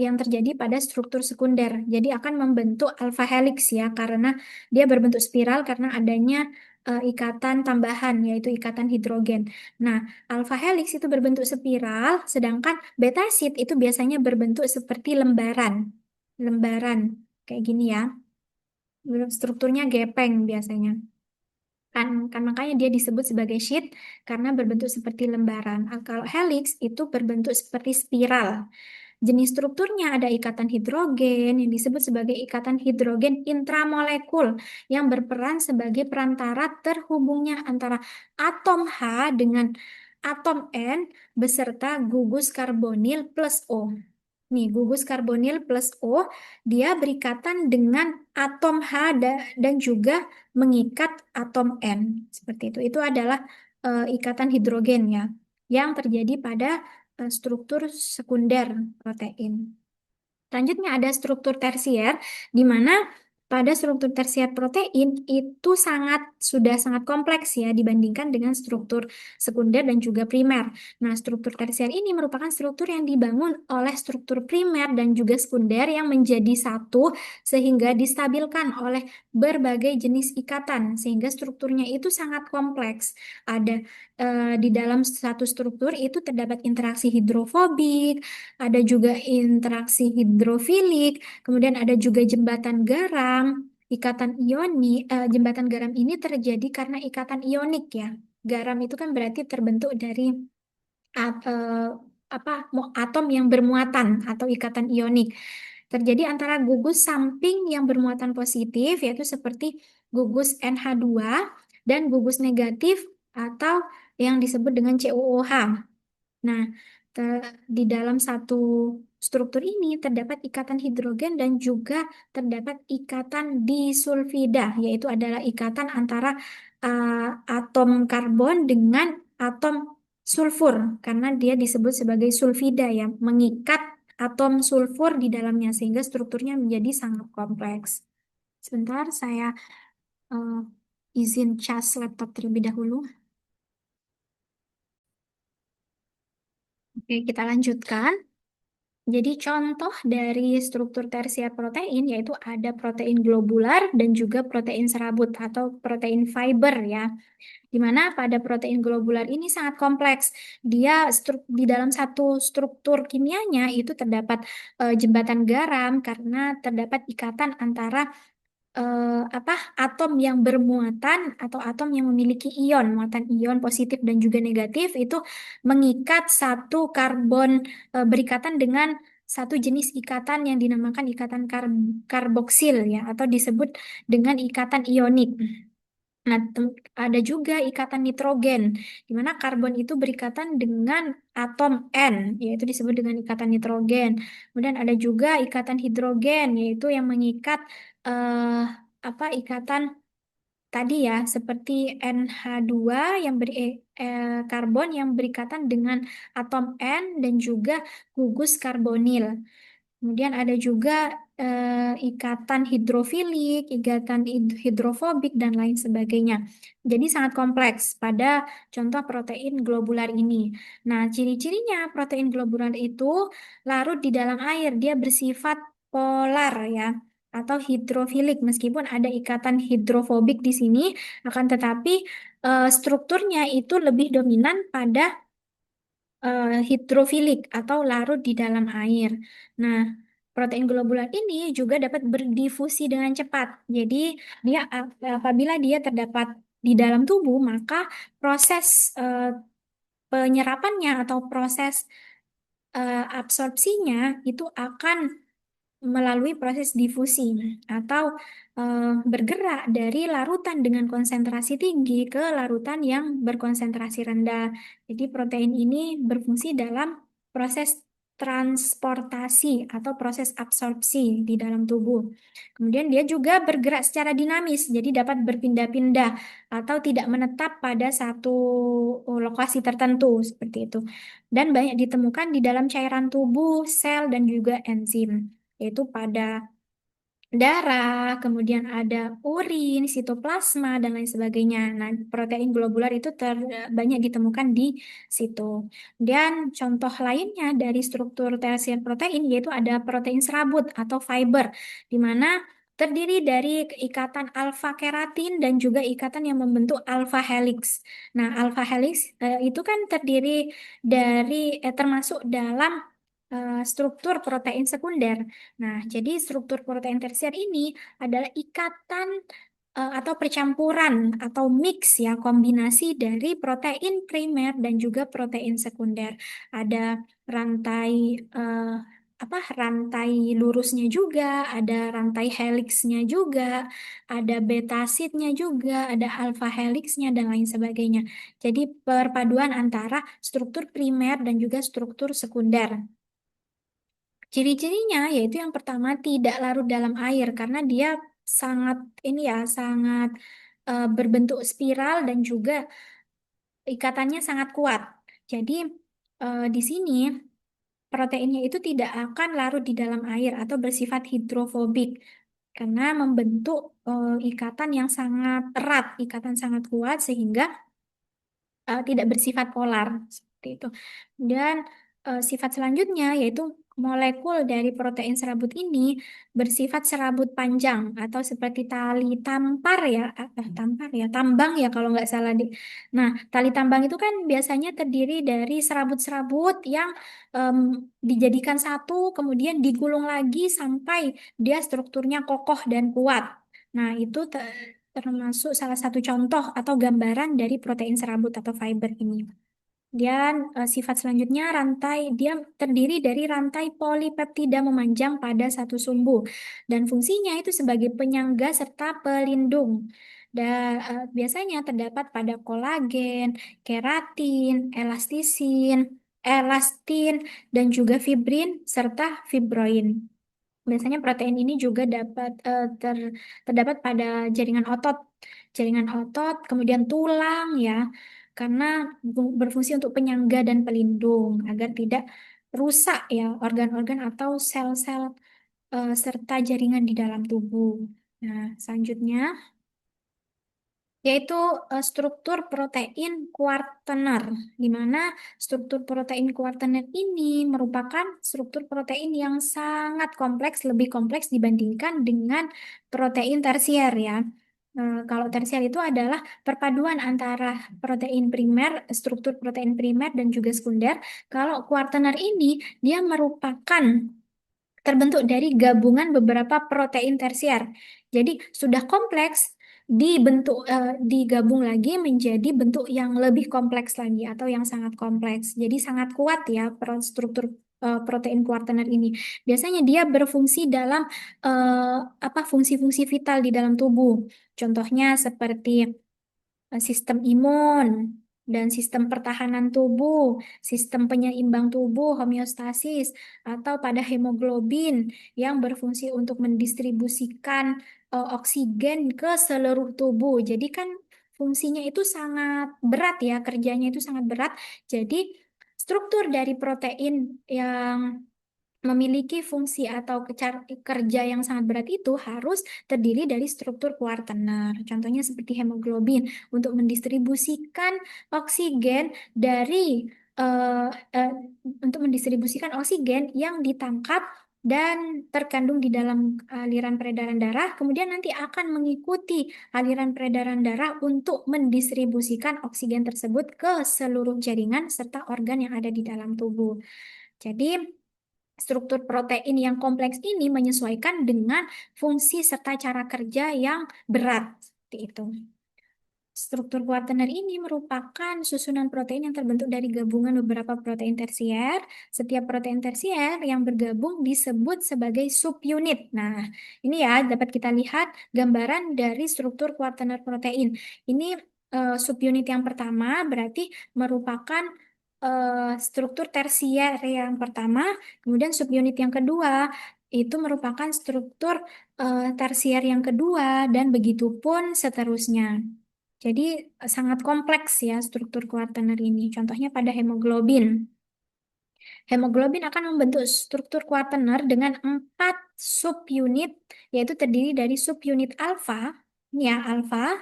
yang terjadi pada struktur sekunder. Jadi akan membentuk alpha helix ya karena dia berbentuk spiral karena adanya ikatan tambahan yaitu ikatan hidrogen. Nah, alpha helix itu berbentuk spiral sedangkan beta sheet itu biasanya berbentuk seperti lembaran. Lembaran kayak gini ya. Strukturnya gepeng biasanya. Kan makanya dia disebut sebagai sheet karena berbentuk seperti lembaran. Kalau helix itu berbentuk seperti spiral. Jenis strukturnya ada ikatan hidrogen yang disebut sebagai ikatan hidrogen intramolekul yang berperan sebagai perantara terhubungnya antara atom H dengan atom N beserta gugus karbonil plus O. Nih, gugus karbonil plus O, dia berikatan dengan atom H dan juga mengikat atom N. Seperti itu. Itu adalah ikatan hidrogen ya, yang terjadi pada struktur sekunder protein. Selanjutnya ada struktur tersier, di mana pada struktur tersier protein itu sudah sangat kompleks ya dibandingkan dengan struktur sekunder dan juga primer. Nah, struktur tersier ini merupakan struktur yang dibangun oleh struktur primer dan juga sekunder yang menjadi satu sehingga distabilkan oleh berbagai jenis ikatan sehingga strukturnya itu sangat kompleks. Ada di dalam satu struktur itu terdapat interaksi hidrofobik, ada juga interaksi hidrofilik, kemudian ada juga jembatan garam, ikatan jembatan garam ini terjadi karena ikatan ionik ya. Garam itu kan berarti terbentuk dari at- eh, atom yang bermuatan atau ikatan ionik. Terjadi antara gugus samping yang bermuatan positif yaitu seperti gugus NH2 dan gugus negatif atau yang disebut dengan COOH. Nah, di dalam satu struktur ini terdapat ikatan hidrogen dan juga terdapat ikatan disulfida, yaitu adalah ikatan antara atom karbon dengan atom sulfur, karena dia disebut sebagai sulfida ya, mengikat atom sulfur di dalamnya sehingga strukturnya menjadi sangat kompleks. Sebentar, saya eh, izin cas laptop terlebih dahulu. Oke, kita lanjutkan. Jadi contoh dari struktur tersier protein yaitu ada protein globular dan juga protein serabut atau protein fiber ya. Di mana pada protein globular ini sangat kompleks. Di dalam satu struktur kimianya itu terdapat jembatan garam karena terdapat ikatan antara atom yang bermuatan atau atom yang memiliki ion, muatan ion positif dan juga negatif itu mengikat satu karbon berikatan dengan satu jenis ikatan yang dinamakan ikatan karboksil ya atau disebut dengan ikatan ionik. Nah, ada juga ikatan nitrogen, di mana karbon itu berikatan dengan atom N, yaitu disebut dengan ikatan nitrogen. Kemudian ada juga ikatan hidrogen, yaitu yang mengikat ikatan tadi ya, seperti NH2 yang karbon yang berikatan dengan atom N dan juga gugus karbonil. Kemudian ada juga ikatan hidrofilik, ikatan hidrofobik, dan lain sebagainya. Jadi sangat kompleks pada contoh protein globular ini. Nah, ciri-cirinya protein globular itu larut di dalam air. Dia bersifat polar ya, atau hidrofilik. Meskipun ada ikatan hidrofobik di sini, akan tetapi strukturnya itu lebih dominan pada hidrofilik atau larut di dalam air. Nah, protein globular ini juga dapat berdifusi dengan cepat. Jadi, apabila dia terdapat di dalam tubuh, maka proses penyerapannya atau proses absorpsinya itu akan melalui proses difusi atau bergerak dari larutan dengan konsentrasi tinggi ke larutan yang berkonsentrasi rendah. Jadi protein ini berfungsi dalam proses transportasi atau proses absorpsi di dalam tubuh. Kemudian dia juga bergerak secara dinamis, jadi dapat berpindah-pindah atau tidak menetap pada satu lokasi tertentu seperti itu. Dan banyak ditemukan di dalam cairan tubuh, sel, dan juga enzim yaitu pada darah, kemudian ada urin, sitoplasma, dan lain sebagainya. Nah, protein globular itu banyak ditemukan di situ. Dan contoh lainnya dari struktur tersier protein yaitu ada protein serabut atau fiber, di mana terdiri dari ikatan alfa keratin dan juga ikatan yang membentuk alfa helix. Nah, alfa helix itu kan terdiri dari termasuk dalam struktur protein sekunder. Nah, jadi struktur protein tersier ini adalah ikatan atau percampuran atau mix ya kombinasi dari protein primer dan juga protein sekunder. Ada rantai eh, rantai lurusnya juga, ada rantai helixnya juga, ada beta sheetnya juga, ada alpha helixnya dan lain sebagainya. Jadi perpaduan antara struktur primer dan juga struktur sekunder. Ciri-cirinya yaitu yang pertama tidak larut dalam air karena dia sangat ini ya sangat berbentuk spiral dan juga ikatannya sangat kuat. Jadi di sini proteinnya itu tidak akan larut di dalam air atau bersifat hidrofobik karena membentuk ikatan yang sangat erat, ikatan sangat kuat sehingga tidak bersifat polar seperti itu. Dan sifat selanjutnya yaitu molekul dari protein serabut ini bersifat serabut panjang atau seperti tali tampar ya, tampar ya, tambang ya kalau nggak salah di. Nah, tali tambang itu kan biasanya terdiri dari serabut-serabut yang em, dijadikan satu, kemudian digulung lagi sampai dia strukturnya kokoh dan kuat. Nah, itu termasuk salah satu contoh atau gambaran dari protein serabut atau fiber ini. Dan sifat selanjutnya dia terdiri dari rantai polipeptida memanjang pada satu sumbu dan fungsinya itu sebagai penyangga serta pelindung. Dan biasanya terdapat pada kolagen, keratin, elastin, dan juga fibrin serta fibroin. Biasanya protein ini juga terdapat pada jaringan otot, kemudian tulang ya, karena berfungsi untuk penyangga dan pelindung agar tidak rusak ya organ-organ atau sel-sel serta jaringan di dalam tubuh. Nah, selanjutnya yaitu struktur protein kuartener, di mana struktur protein kuartener ini merupakan struktur protein yang sangat kompleks, lebih kompleks dibandingkan dengan protein tersier ya. Kalau tersier itu adalah perpaduan antara protein primer, struktur protein primer dan juga sekunder. Kalau kuartener ini dia merupakan terbentuk dari gabungan beberapa protein tersier. Jadi sudah kompleks digabung lagi menjadi bentuk yang lebih kompleks lagi atau yang sangat kompleks. Jadi sangat kuat ya struktur protein kuartener ini. Biasanya dia berfungsi dalam fungsi-fungsi vital di dalam tubuh. Contohnya seperti sistem imun dan sistem pertahanan tubuh, sistem penyeimbang tubuh, homeostasis, atau pada hemoglobin yang berfungsi untuk mendistribusikan oksigen ke seluruh tubuh. Jadi kan fungsinya itu sangat berat ya, kerjanya itu sangat berat. Jadi struktur dari protein yang memiliki fungsi atau kerja yang sangat berat itu harus terdiri dari struktur kuartener. Contohnya seperti hemoglobin untuk mendistribusikan oksigen dari eh, eh, untuk mendistribusikan oksigen yang ditangkap dan terkandung di dalam aliran peredaran darah, kemudian nanti akan mengikuti aliran peredaran darah untuk mendistribusikan oksigen tersebut ke seluruh jaringan serta organ yang ada di dalam tubuh. Jadi, struktur protein yang kompleks ini menyesuaikan dengan fungsi serta cara kerja yang berat. Seperti itu. Struktur kuartener ini merupakan susunan protein yang terbentuk dari gabungan beberapa protein tersier. Setiap protein tersier yang bergabung disebut sebagai subunit. Nah, ini ya dapat kita lihat gambaran dari struktur kuartener protein. Ini subunit yang pertama berarti merupakan struktur tersier yang pertama, kemudian subunit yang kedua itu merupakan struktur tersier yang kedua, dan begitu pun seterusnya. Jadi sangat kompleks ya struktur kuartener ini. Contohnya pada hemoglobin. Hemoglobin akan membentuk struktur kuartener dengan 4 subunit, yaitu terdiri dari subunit alfa, ini ya alfa,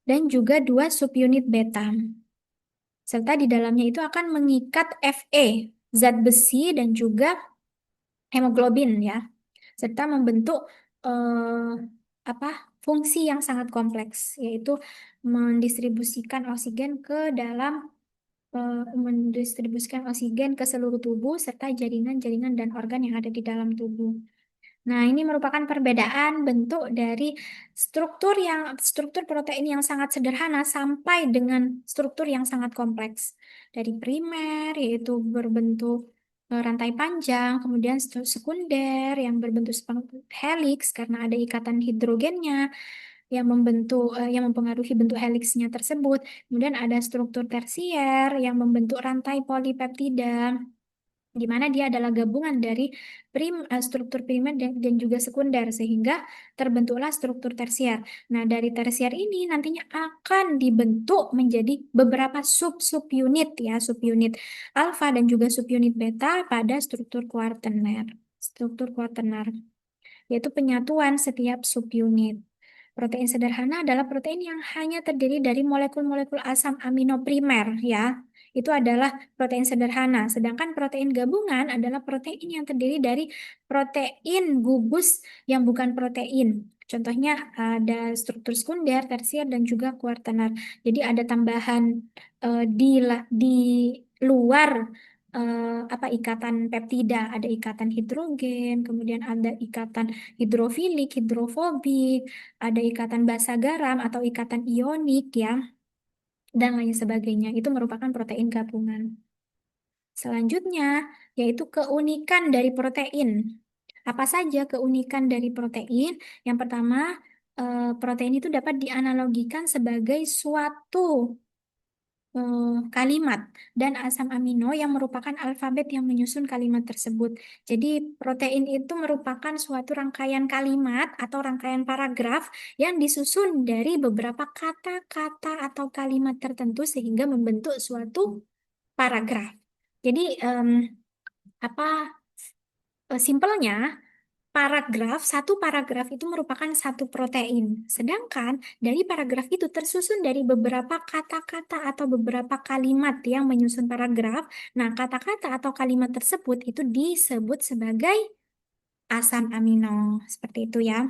dan juga 2 subunit beta. Serta di dalamnya itu akan mengikat Fe, zat besi dan juga hemoglobin ya, serta membentuk eh, apa fungsi yang sangat kompleks, yaitu mendistribusikan oksigen ke dalam mendistribusikan oksigen ke seluruh tubuh serta jaringan-jaringan dan organ yang ada di dalam tubuh. Nah, ini merupakan perbedaan bentuk dari struktur protein yang sangat sederhana sampai dengan struktur yang sangat kompleks. Dari primer yaitu berbentuk rantai panjang, kemudian sekunder yang berbentuk helix karena ada ikatan hidrogennya yang yang mempengaruhi bentuk heliksnya tersebut. Kemudian ada struktur tersier yang membentuk rantai polipeptida, di mana dia adalah gabungan dari struktur primer dan juga sekunder sehingga terbentuklah struktur tersier. Nah, dari tersier ini nantinya akan dibentuk menjadi beberapa subunit ya, subunit alfa dan juga subunit beta pada struktur kuartener. Struktur kuartener yaitu penyatuan setiap subunit. Protein sederhana adalah protein yang hanya terdiri dari molekul-molekul asam amino primer ya. Itu adalah protein sederhana. Sedangkan protein gabungan adalah protein yang terdiri dari protein gugus yang bukan protein. Contohnya ada struktur sekunder, tersier, dan juga kuartener. Jadi ada tambahan di luar ikatan peptida, ada ikatan hidrogen, kemudian ada ikatan hidrofilik, hidrofobik, ada ikatan basa garam atau ikatan ionik ya, dan lain sebagainya. Itu merupakan protein gabungan. Selanjutnya, yaitu keunikan dari protein. Apa saja keunikan dari protein? Yang pertama, protein itu dapat dianalogikan sebagai suatu kalimat dan asam amino yang merupakan alfabet yang menyusun kalimat tersebut. Jadi, protein itu merupakan suatu rangkaian kalimat atau rangkaian paragraf yang disusun dari beberapa kata-kata atau kalimat tertentu sehingga membentuk suatu paragraf. Jadi, apa simpelnya? Satu paragraf itu merupakan satu protein. Sedangkan dari paragraf itu tersusun dari beberapa kata-kata atau beberapa kalimat yang menyusun paragraf. Nah, kata-kata atau kalimat tersebut itu disebut sebagai asam amino. Seperti itu ya.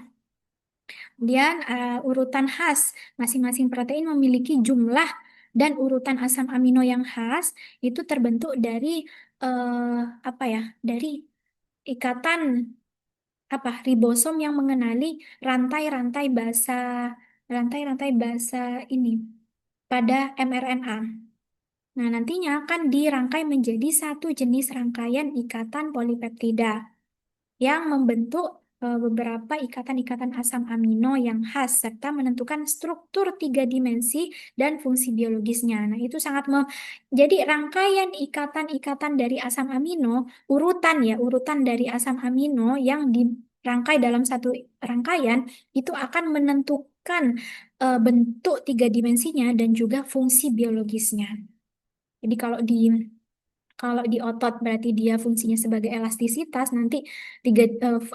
Kemudian urutan khas. Masing-masing protein memiliki jumlah dan urutan asam amino yang khas itu terbentuk dari apa ya? Dari ikatan ribosom yang mengenali rantai-rantai basa rantai-rantai basa ini pada mRNA. Nah, nantinya akan dirangkai menjadi satu jenis rangkaian ikatan polipeptida yang membentuk beberapa ikatan-ikatan asam amino yang khas serta menentukan struktur tiga dimensi dan fungsi biologisnya. Nah, itu jadi rangkaian ikatan-ikatan dari asam amino, urutan dari asam amino yang dirangkai dalam satu rangkaian itu akan menentukan bentuk tiga dimensinya dan juga fungsi biologisnya. Jadi kalau Kalau di otot berarti dia fungsinya sebagai elastisitas. Nanti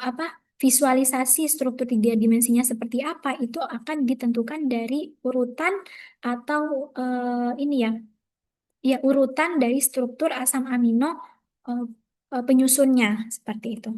apa visualisasi struktur tiga dimensinya seperti apa itu akan ditentukan dari urutan atau ini ya, ya urutan dari struktur asam amino eh, penyusunnya seperti itu.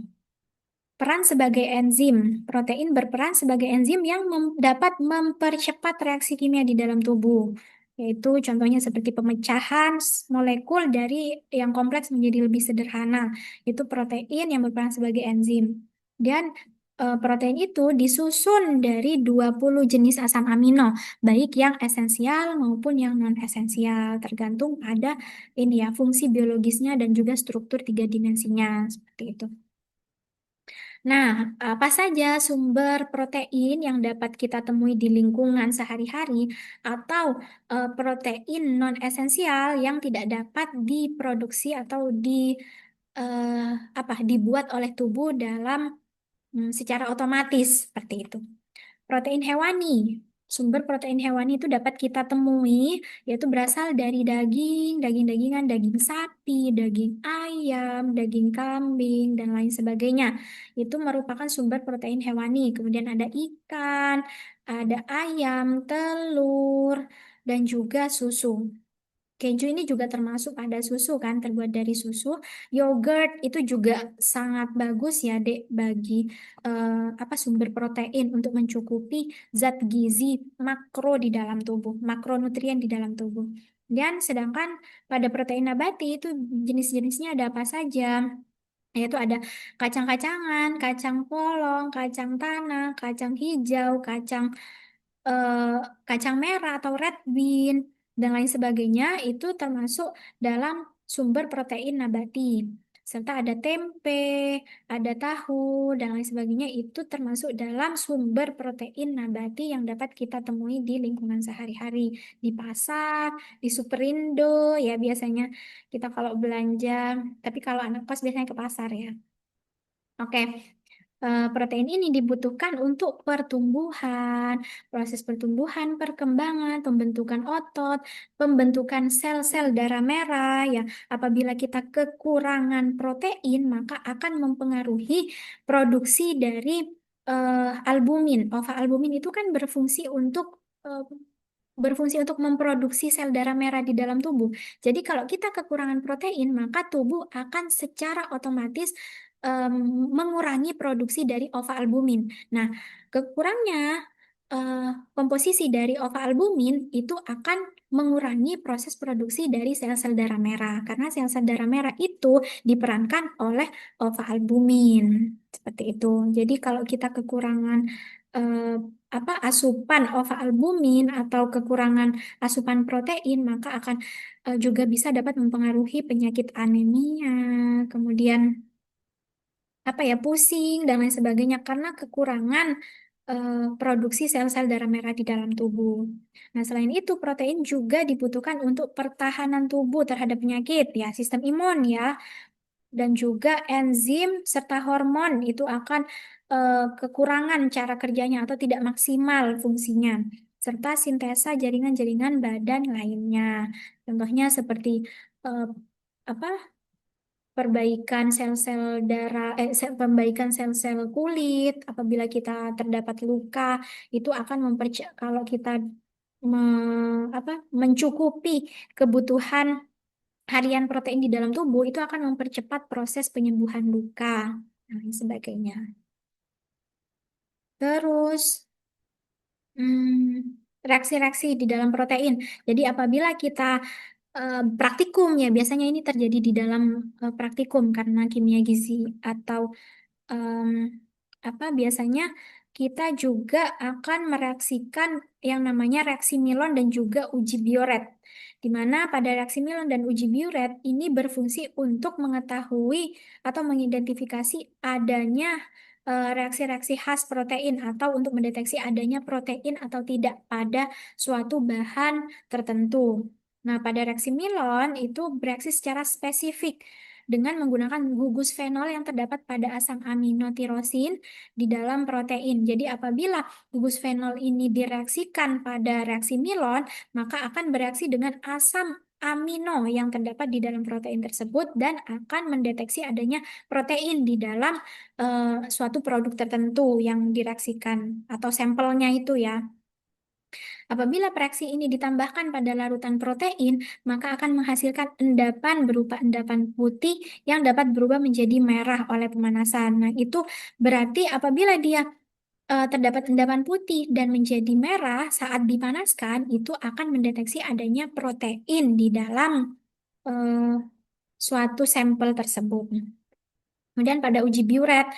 Peran sebagai enzim. Protein berperan sebagai enzim yang dapat mempercepat reaksi kimia di dalam tubuh. Yaitu contohnya seperti pemecahan molekul dari yang kompleks menjadi lebih sederhana. Itu protein yang berperan sebagai enzim. Dan protein itu disusun dari 20 jenis asam amino, baik yang esensial maupun yang non-esensial, tergantung pada ini ya, fungsi biologisnya dan juga struktur tiga dimensinya, seperti itu. Nah, apa saja sumber protein yang dapat kita temui di lingkungan sehari-hari atau protein non-esensial yang tidak dapat diproduksi atau eh, dibuat oleh tubuh dalam secara otomatis seperti itu. Protein hewani. Sumber protein hewani itu dapat kita temui, yaitu berasal dari daging, daging-dagingan, daging sapi, daging ayam, daging kambing, dan lain sebagainya. Itu merupakan sumber protein hewani. Kemudian ada ikan, ada ayam, telur, dan juga susu. Keju ini juga termasuk pada susu kan, terbuat dari susu. Yogurt itu juga sangat bagus ya, Dek, bagi sumber protein untuk mencukupi zat gizi makro di dalam tubuh, makronutrien di dalam tubuh. Dan sedangkan pada protein nabati itu jenis-jenisnya ada apa saja? Yaitu ada kacang-kacangan, kacang polong, kacang tanah, kacang hijau, eh, kacang merah atau red bean dan lain sebagainya itu termasuk dalam sumber protein nabati. Serta ada tempe, ada tahu, dan lain sebagainya itu termasuk dalam sumber protein nabati yang dapat kita temui di lingkungan sehari-hari, di pasar, di Superindo ya biasanya kita kalau belanja, tapi kalau anak kos biasanya ke pasar ya. Oke, protein ini dibutuhkan untuk pertumbuhan, proses pertumbuhan, perkembangan, pembentukan otot, pembentukan sel-sel darah merah. Ya, apabila kita kekurangan protein, maka akan mempengaruhi produksi dari albumin. Ova albumin itu kan berfungsi untuk memproduksi sel darah merah di dalam tubuh. Jadi kalau kita kekurangan protein, maka tubuh akan secara otomatis em, mengurangi produksi dari ova albumin. Nah, kekurangnya eh, komposisi dari ova albumin itu akan mengurangi proses produksi dari sel-sel darah merah karena sel-sel darah merah itu diperankan oleh ova albumin. Seperti itu. Jadi kalau kita kekurangan eh, asupan ova albumin atau kekurangan asupan protein, maka akan juga bisa dapat mempengaruhi penyakit anemia, kemudian pusing dan lain sebagainya karena kekurangan produksi sel-sel darah merah di dalam tubuh. Nah, selain itu protein juga dibutuhkan untuk pertahanan tubuh terhadap penyakit ya, sistem imun ya, dan juga enzim serta hormon itu akan kekurangan cara kerjanya atau tidak maksimal fungsinya, serta sintesa jaringan-jaringan badan lainnya. Contohnya seperti eh, apa perbaikan sel-sel darah, perbaikan sel-sel kulit apabila kita terdapat luka itu akan kalau kita mencukupi kebutuhan harian protein di dalam tubuh itu akan mempercepat proses penyembuhan luka dan lain sebagainya. Terus reaksi-reaksi di dalam protein. Jadi apabila kita praktikum ya biasanya ini terjadi di dalam praktikum karena kimia gizi atau em, biasanya kita juga akan mereaksikan yang namanya reaksi Milon dan juga uji Biuret. Di mana pada reaksi Milon dan uji Biuret ini berfungsi untuk mengetahui atau mengidentifikasi adanya reaksi-reaksi khas protein atau untuk mendeteksi adanya protein atau tidak pada suatu bahan tertentu. Nah, pada reaksi Milon itu bereaksi secara spesifik dengan menggunakan gugus fenol yang terdapat pada asam amino tirosin di dalam protein. Jadi apabila gugus fenol ini direaksikan pada reaksi Milon, maka akan bereaksi dengan asam amino yang terdapat di dalam protein tersebut dan akan mendeteksi adanya protein di dalam suatu produk tertentu yang direaksikan atau sampelnya itu ya. Apabila reaksi ini ditambahkan pada larutan protein, maka akan menghasilkan endapan berupa endapan putih yang dapat berubah menjadi merah oleh pemanasan. Nah, itu berarti apabila dia terdapat endapan putih dan menjadi merah saat dipanaskan, itu akan mendeteksi adanya protein di dalam eh, suatu sampel tersebut. Kemudian pada uji Biuret,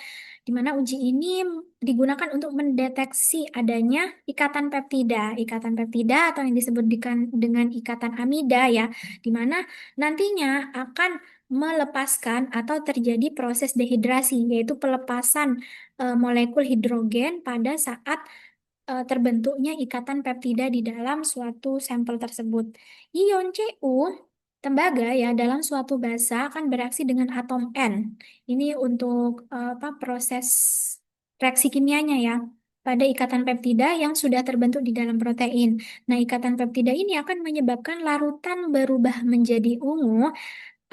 di mana uji ini digunakan untuk mendeteksi adanya ikatan peptida. Ikatan peptida atau yang disebut dengan ikatan amida ya, di mana nantinya akan melepaskan atau terjadi proses dehidrasi, yaitu pelepasan molekul hidrogen pada saat terbentuknya ikatan peptida di dalam suatu sampel tersebut. Ion Cu, tembaga ya, dalam suatu basa akan bereaksi dengan atom N. Ini untuk apa proses reaksi kimianya ya pada ikatan peptida yang sudah terbentuk di dalam protein. Nah, ikatan peptida ini akan menyebabkan larutan berubah menjadi ungu.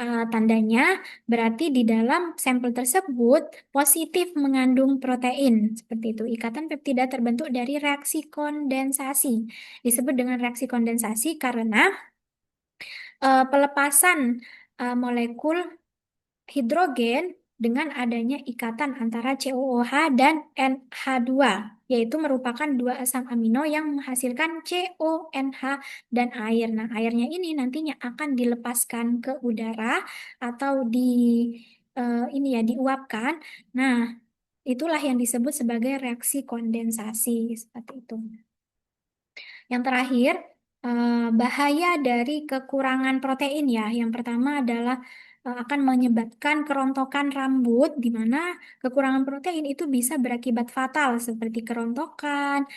Tandanya berarti di dalam sampel tersebut positif mengandung protein. Seperti itu. Ikatan peptida terbentuk dari reaksi kondensasi. Disebut dengan reaksi kondensasi karena pelepasan molekul hidrogen dengan adanya ikatan antara COOH dan NH2, yaitu merupakan dua asam amino yang menghasilkan CONH dan air. Nah, airnya ini nantinya akan dilepaskan ke udara atau ini ya diuapkan. Nah, itulah yang disebut sebagai reaksi kondensasi seperti itu. Yang terakhir, bahaya dari kekurangan protein ya. Yang pertama adalah akan menyebabkan kerontokan rambut, di mana kekurangan protein itu bisa berakibat fatal seperti kerontokan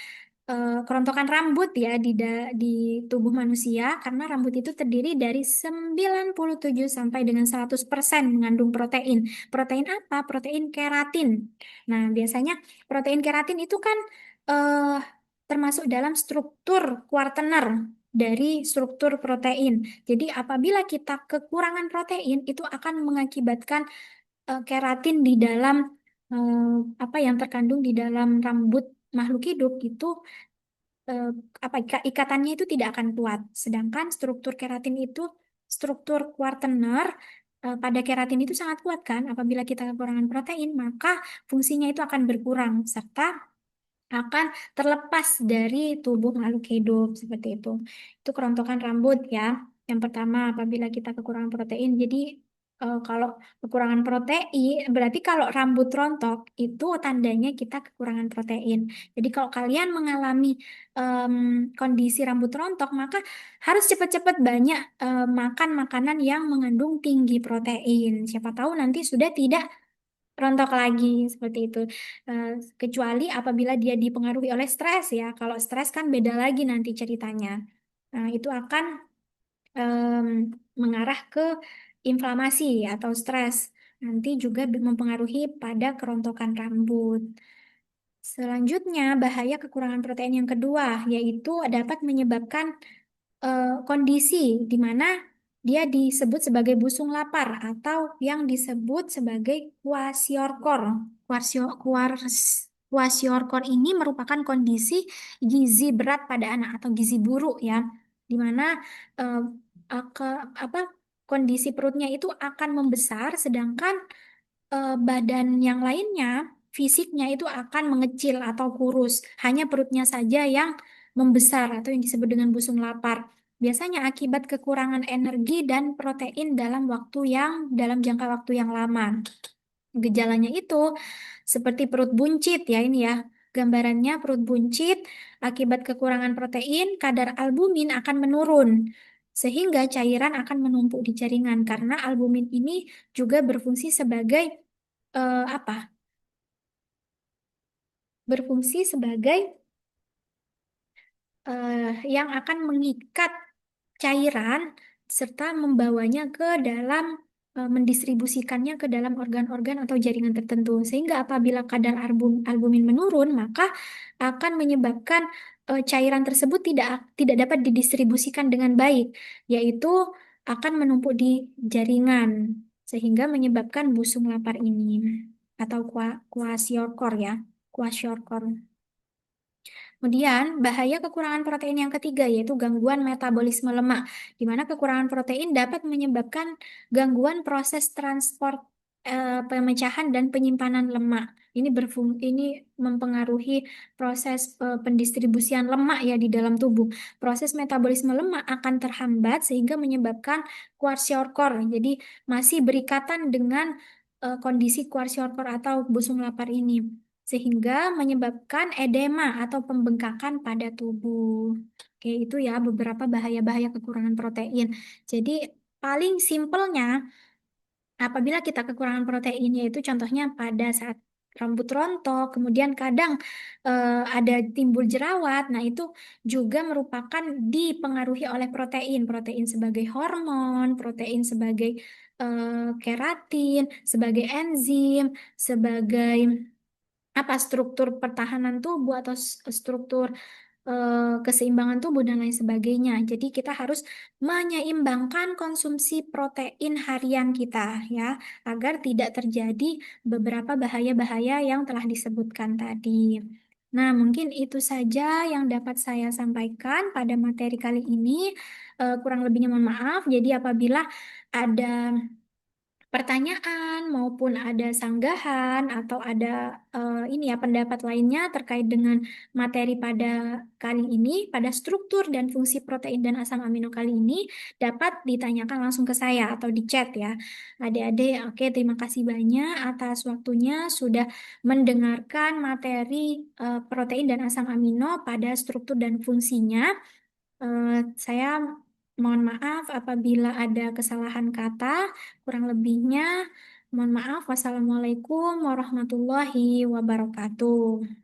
rambut ya di tubuh manusia karena rambut itu terdiri dari 97 sampai dengan 100% mengandung protein. Protein apa? Protein keratin. Nah, biasanya protein keratin itu kan eh, termasuk dalam struktur kuartener dari struktur protein. Jadi apabila kita kekurangan protein itu akan mengakibatkan keratin di dalam eh, apa yang terkandung di dalam rambut makhluk hidup itu eh, ikatannya itu tidak akan kuat. Sedangkan struktur keratin itu struktur kuartener pada keratin itu sangat kuat kan. Apabila kita kekurangan protein, maka fungsinya itu akan berkurang serta akan terlepas dari tubuh makhluk hidup seperti itu. Itu kerontokan rambut ya. Yang pertama, apabila kita kekurangan protein, jadi kalau kekurangan protein, berarti kalau rambut rontok itu tandanya kita kekurangan protein. Jadi kalau kalian mengalami em, kondisi rambut rontok, maka harus cepat-cepat banyak makan makanan yang mengandung tinggi protein. Siapa tahu nanti sudah tidak rontok lagi seperti itu. Eh, Kecuali apabila dia dipengaruhi oleh stres ya. Kalau stres kan beda lagi nanti ceritanya. Nah, itu akan em, mengarah ke inflamasi atau stres. Nanti juga mempengaruhi pada kerontokan rambut. Selanjutnya, bahaya kekurangan protein yang kedua, yaitu dapat menyebabkan kondisi di mana dia disebut sebagai busung lapar atau yang disebut sebagai kwashiorkor. Kwashiorkor ini merupakan kondisi gizi berat pada anak atau gizi buruk ya, di mana eh, apa kondisi perutnya itu akan membesar sedangkan badan yang lainnya, fisiknya itu akan mengecil atau kurus. Hanya perutnya saja yang membesar atau yang disebut dengan busung lapar. Biasanya akibat kekurangan energi dan protein dalam jangka waktu yang lama. Gejalanya itu seperti perut buncit ya ini ya. Gambarannya perut buncit akibat kekurangan protein, kadar albumin akan menurun sehingga cairan akan menumpuk di jaringan karena albumin ini juga berfungsi sebagai apa? Berfungsi sebagai yang akan mengikat cairan serta membawanya ke dalam mendistribusikannya ke dalam organ-organ atau jaringan tertentu. Sehingga apabila kadar albumin menurun, maka akan menyebabkan cairan tersebut tidak dapat didistribusikan dengan baik, yaitu akan menumpuk di jaringan sehingga menyebabkan busung lapar ini atau kwashiorkor ya, kwashiorkor. Kemudian, bahaya kekurangan protein yang ketiga yaitu gangguan metabolisme lemak, di mana kekurangan protein dapat menyebabkan gangguan proses transport, pemecahan dan penyimpanan lemak. Ini mempengaruhi proses pendistribusian lemak ya di dalam tubuh. Proses metabolisme lemak akan terhambat sehingga menyebabkan kwashiorkor. Jadi masih berikatan dengan kondisi kwashiorkor atau busung lapar ini sehingga menyebabkan edema atau pembengkakan pada tubuh. Oke, itu ya beberapa bahaya-bahaya kekurangan protein. Jadi paling simpelnya apabila kita kekurangan protein yaitu contohnya pada saat rambut rontok, kemudian kadang ada timbul jerawat. Nah, itu juga merupakan dipengaruhi oleh protein, protein sebagai hormon, protein sebagai keratin, sebagai enzim, sebagai apa struktur pertahanan tubuh atau struktur keseimbangan tubuh dan lain sebagainya. Jadi kita harus menyeimbangkan konsumsi protein harian kita ya, agar tidak terjadi beberapa bahaya-bahaya yang telah disebutkan tadi. Nah, mungkin itu saja yang dapat saya sampaikan pada materi kali ini. Kurang lebihnya mohon maaf. Jadi apabila ada pertanyaan maupun ada sanggahan atau ada ini ya pendapat lainnya terkait dengan materi pada kali ini, pada struktur dan fungsi protein dan asam amino kali ini dapat ditanyakan langsung ke saya atau di chat ya. Adik-adik, oke, terima kasih banyak atas waktunya sudah mendengarkan materi protein dan asam amino pada struktur dan fungsinya. Saya mohon maaf apabila ada kesalahan kata, kurang lebihnya mohon maaf. Wassalamualaikum warahmatullahi wabarakatuh.